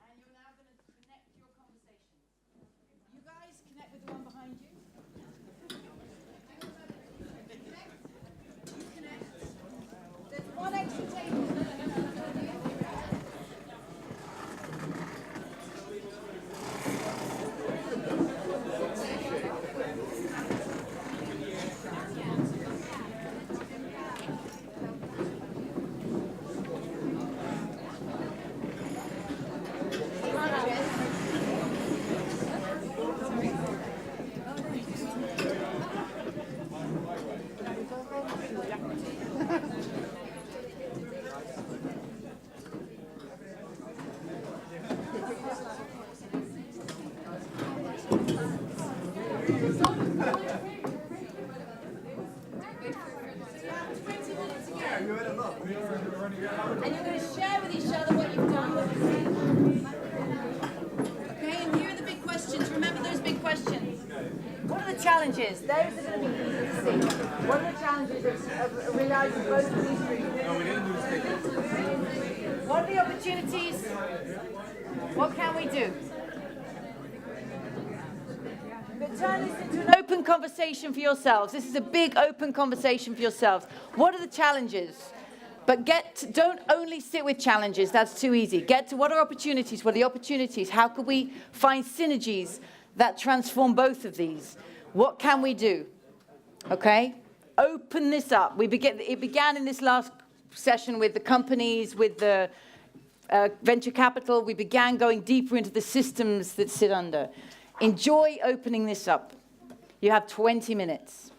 And you're now going to connect your conversations. You guys connect with the one behind you. There's one extra table. And you're going to share with each other what you've done. Okay, and here are the big questions. Remember those big questions. What are the challenges? Those are going to be easy to see. What are the challenges of realizing both of these dreams? No, we didn't do this. What are the opportunities? What can we do? But turn this into an open conversation for yourselves. This is a big open conversation for yourselves. What are the challenges? But don't only sit with challenges. That's too easy. Get to what are opportunities? What are the opportunities? How could we find synergies that transform both of these? What can we do? Okay? Open this up. It began in this last session with the companies, with the venture capital. We began going deeper into the systems that sit under. Enjoy opening this up. You have 20 minutes.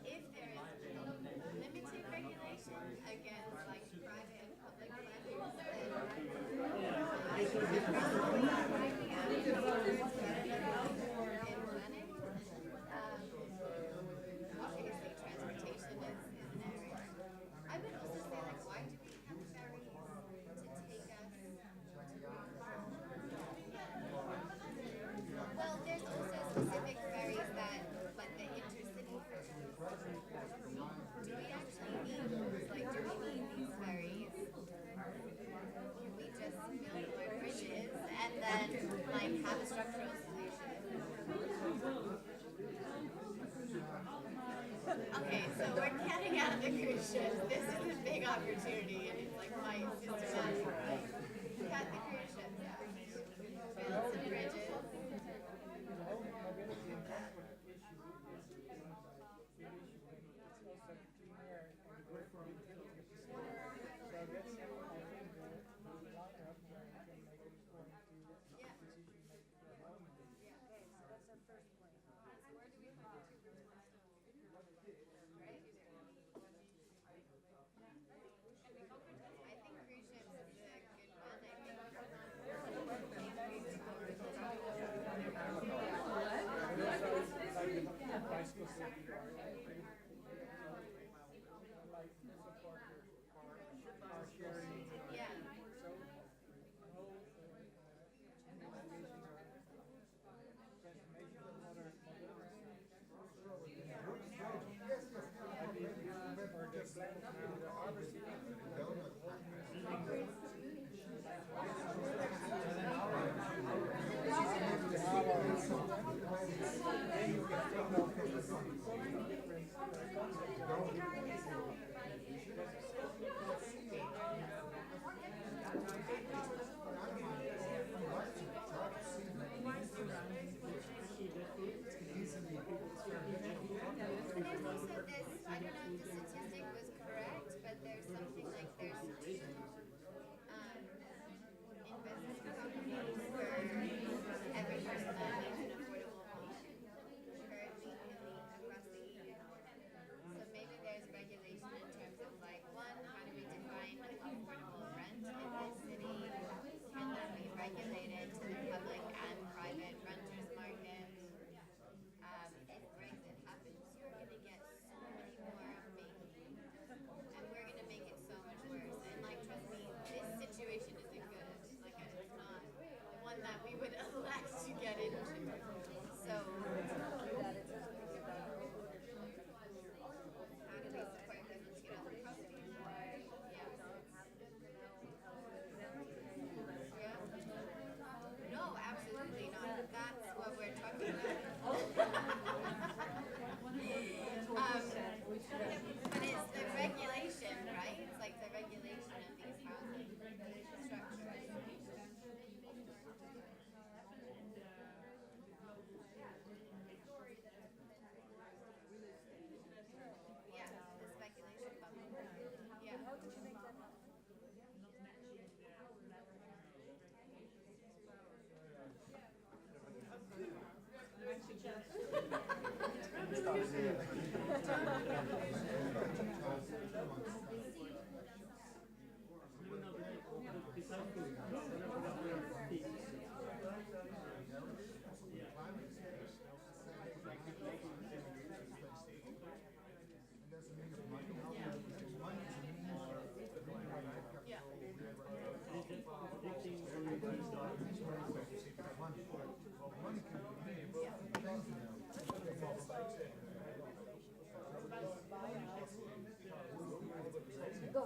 If there is limited regulation Okay, so we're getting out of the cruise ships. This is a big opportunity, and it's like my systematic. Cut the cruise ships out. Build some bridges.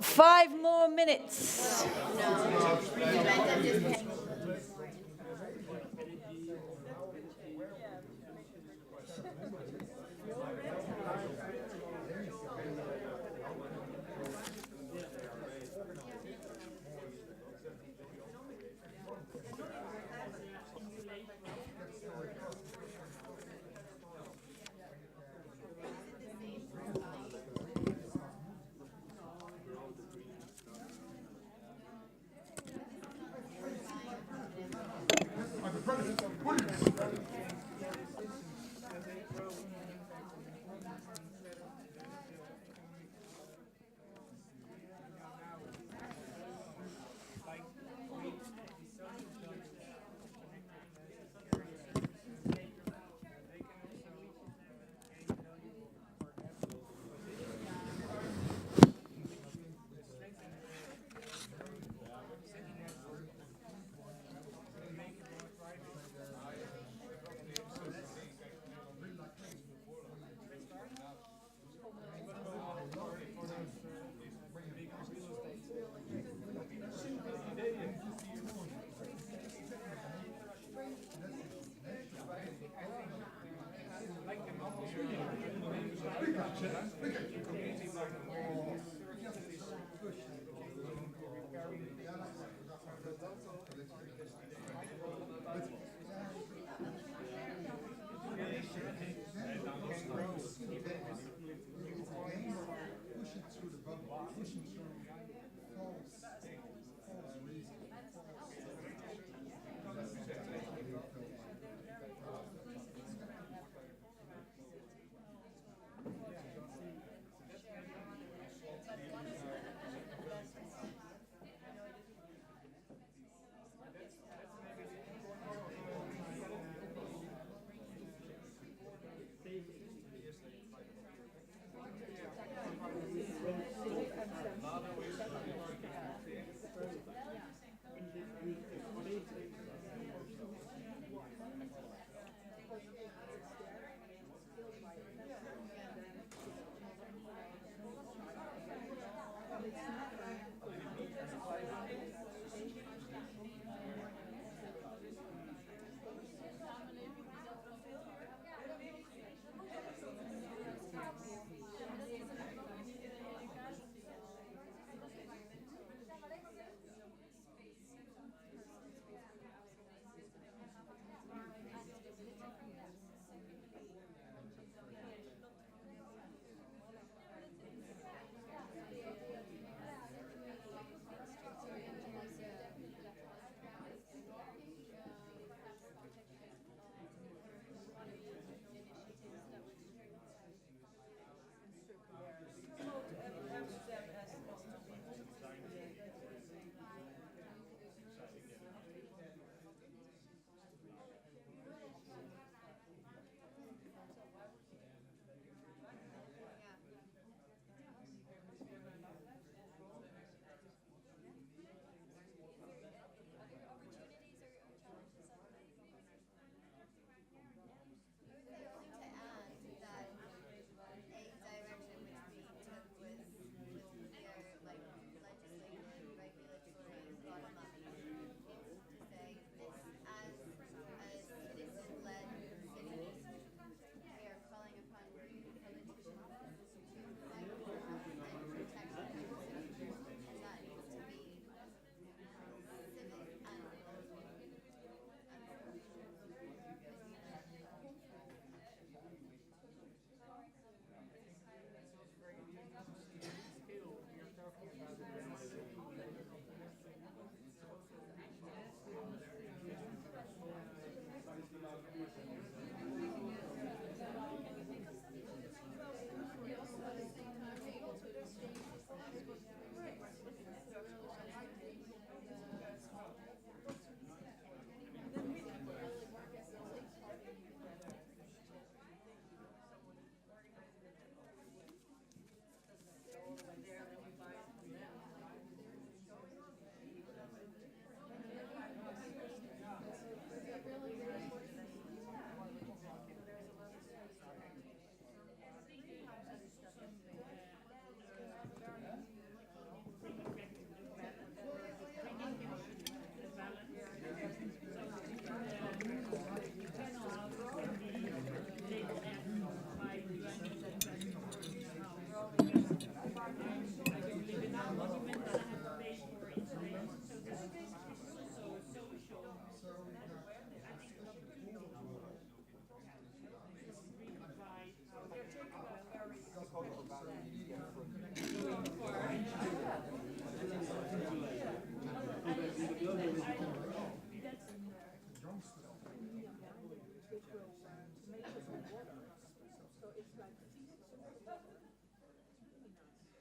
Five more minutes.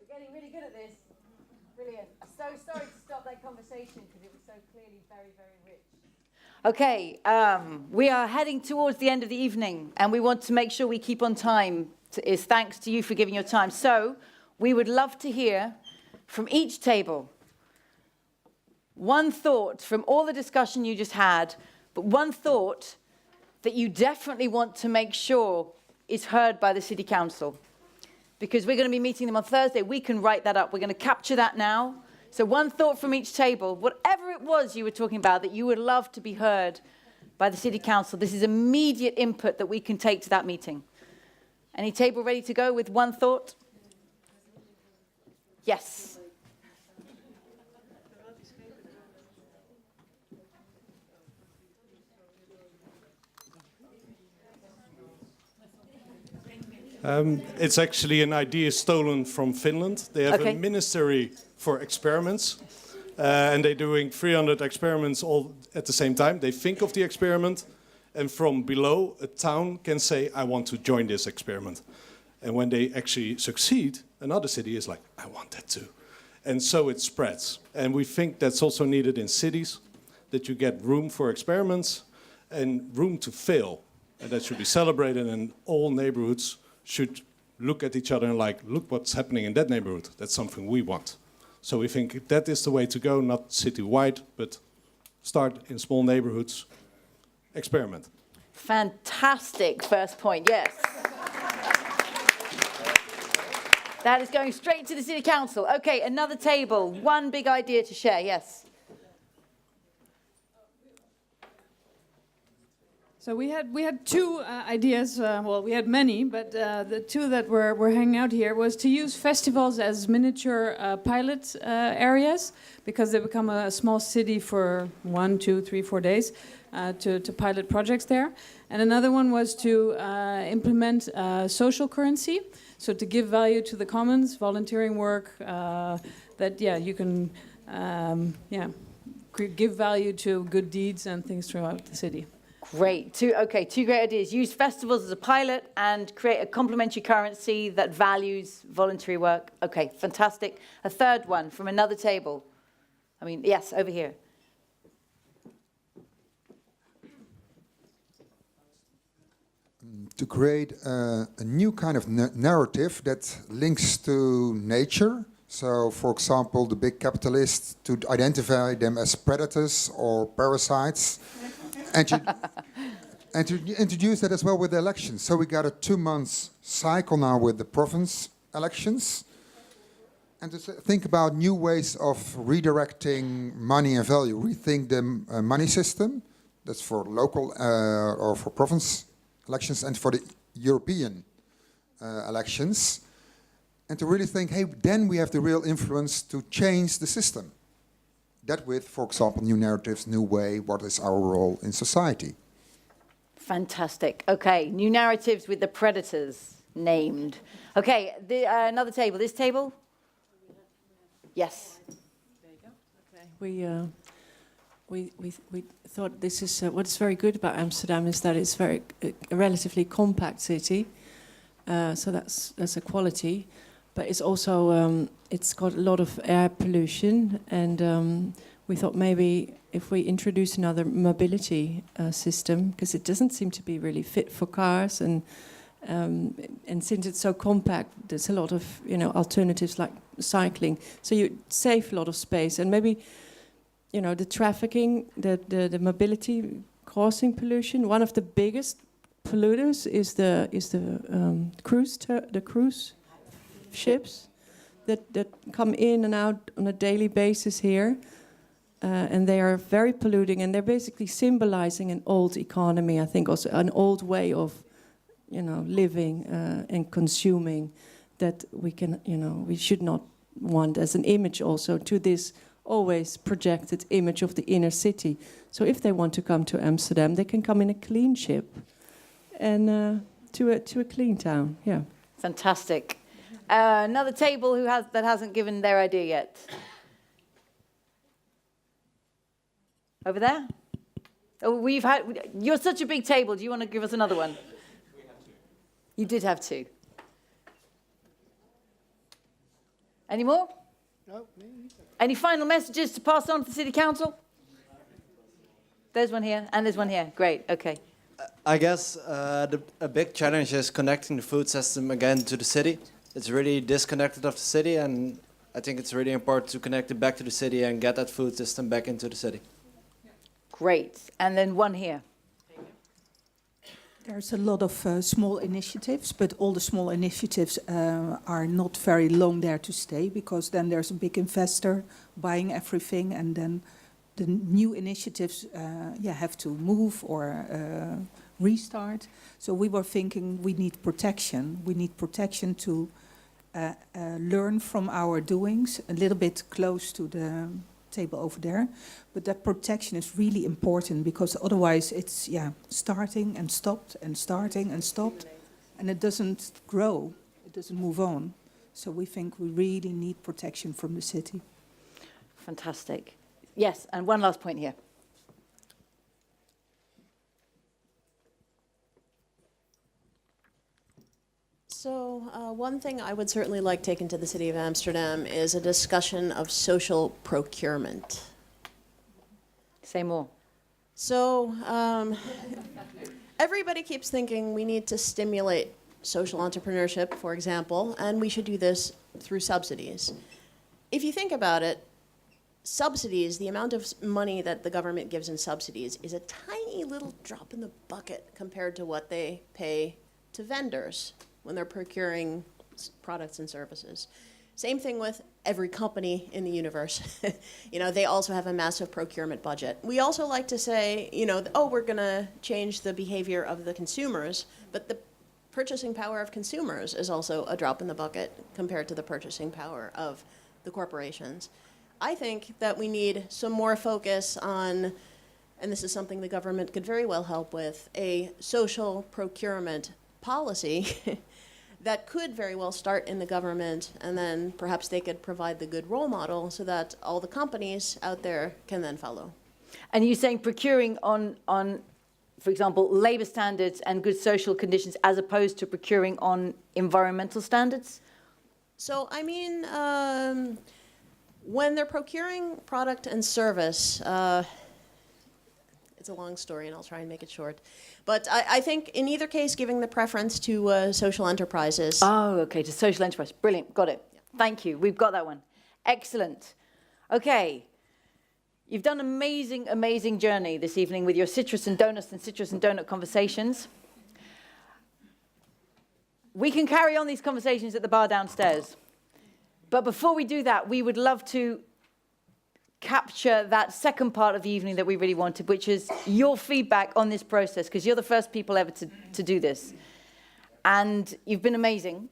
We're getting really good at this. Brilliant. So sorry to stop that conversation because it was so clearly very, very rich. Okay, we are heading towards the end of the evening and we want to make sure we keep on time. Thanks to you for giving your time. So we would love to hear from each table one thought from all the discussion you just had, but one thought that you definitely want to make sure is heard by the City Council. Because we're going to be meeting them on Thursday, we can write that up. We're going to capture that now. So one thought from each table, whatever it was you were talking about that you would love to be heard by the City Council, this is immediate input that we can take to that meeting. Any table ready to go with one thought? Yes. It's actually an idea stolen from Finland. They have a ministry for experiments, and they're doing 300 experiments all at the same time. They think of the experiment, and from below, a town can say, I want to join this experiment. And when they actually succeed, another city is like, I want that too. And so it spreads. And we think that's also needed in cities, that you get room for experiments and room to fail. And that should be celebrated, and all neighborhoods should look at each other and like, look what's happening in that neighborhood. That's something we want. So we think that is the way to go, not citywide, but start in small neighborhoods, experiment. Fantastic first point, yes. That is going straight to the City Council. Okay, another table, one big idea to share, yes. So we had two ideas. Well, we had many, but the two that were hanging out here was to use festivals as miniature pilot areas, because they become a small city for 1, 2, 3, 4 days to pilot projects there. And another one was to implement social currency, so to give value to the commons, volunteering work, that you can give value to good deeds and things throughout the city. Great. Two great ideas. Use festivals as a pilot and create a complementary currency that values voluntary work. Okay, fantastic. A third one from another table. I mean, yes, over here. To create a new kind of narrative that links to nature. So, for example, the big capitalists, to identify them as predators or parasites. And to introduce that as well with the elections. So we got a 2-month cycle now with the province elections. And to think about new ways of redirecting money and value. Rethink the money system. That's for local or for province elections and for the European elections. And to really think, hey, then we have the real influence to change the system. That with, for example, new narratives, new way, what is our role in society? Fantastic. Okay, new narratives with the predators named. Okay, another table. This table? Yes. There you go. Okay. We thought this is what's very good about Amsterdam is that it's a relatively compact city, so that's a quality. But it's also, it's got a lot of air pollution, and we thought maybe if we introduce another mobility system, because it doesn't seem to be really fit for cars, and since it's so compact, there's a lot of alternatives like cycling. So you save a lot of space, and maybe the trafficking, the mobility causing pollution. One of the biggest polluters is the cruise ships that come in and out on a daily basis here, and they are very polluting, and they're basically symbolizing an old economy, I think also an old way of living and consuming that we should not want as an image also to this always projected image of the inner city. So if they want to come to Amsterdam, they can come in a clean ship and to a clean town. Yeah. Fantastic. Another table that hasn't given their idea yet. Over there? Oh, you're such a big table. Do you want to give us another one? We have two. You did have two. Any more? No. Any final messages to pass on to the City Council? There's one here, and there's one here. Great, okay. I guess a big challenge is connecting the food system again to the city. It's really disconnected of the city, and I think it's really important to connect it back to the city and get that food system back into the city. Great. And then one here. There's a lot of small initiatives, but all the small initiatives are not very long there to stay, because then there's a big investor buying everything, and then the new initiatives have to move or restart. So we were thinking we need protection. We need protection to learn from our doings, a little bit close to the table over there. But that protection is really important, because otherwise it's starting and stopped and starting and stopped, and it doesn't grow, it doesn't move on. So we think we really need protection from the city. Fantastic. Yes, and one last point here. So one thing I would certainly like taken to the City of Amsterdam is a discussion of social procurement. Say more. So everybody keeps thinking we need to stimulate social entrepreneurship, for example, and we should do this through subsidies. If you think about it, subsidies, the amount of money that the government gives in subsidies is a tiny little drop in the bucket compared to what they pay to vendors when they're procuring products and services. Same thing with every company in the universe. You know, they also have a massive procurement budget. We also like to say, you know, oh, we're gonna change the behavior of the consumers, but the purchasing power of consumers is also a drop in the bucket compared to the purchasing power of the corporations. I think that we need some more focus on, and this is something the government could very well help with, a social procurement policy that could very well start in the government, and then perhaps they could provide the good role model so that all the companies out there can then follow. And you're saying procuring on, for example, labor standards and good social conditions as opposed to procuring on environmental standards? So, I mean, when they're procuring product and service, it's a long story and I'll try and make it short. But I think in either case, giving the preference to social enterprises. Oh, okay, to social enterprise. Brilliant, got it. Yeah. Thank you, we've got that one. Excellent. Okay, you've done an amazing, amazing journey this evening with your citrus and donuts and citrus and donut conversations. We can carry on these conversations at the bar downstairs. But before we do that, we would love to capture that second part of the evening that we really wanted, which is your feedback on this process, because you're the first people ever to do this. And you've been amazing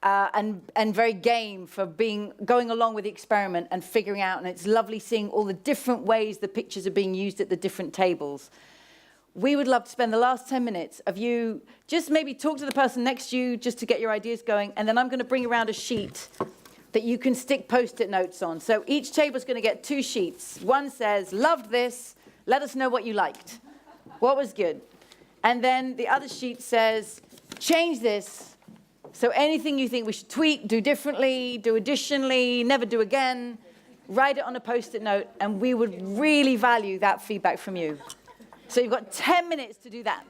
and very game for going along with the experiment and figuring out, and it's lovely seeing all the different ways the pictures are being used at the different tables. We would love to spend the last 10 minutes of you just maybe talk to the person next to you just to get your ideas going, and then I'm going to bring around a sheet that you can stick Post-it notes on. So each table's going to get 2 sheets. One says, loved this, let us know what you liked. What was good? And then the other sheet says, change this. So anything you think we should tweak, do differently, do additionally, never do again, write it on a Post-it note, and we would really value that feedback from you. So you've got 10 minutes to do that.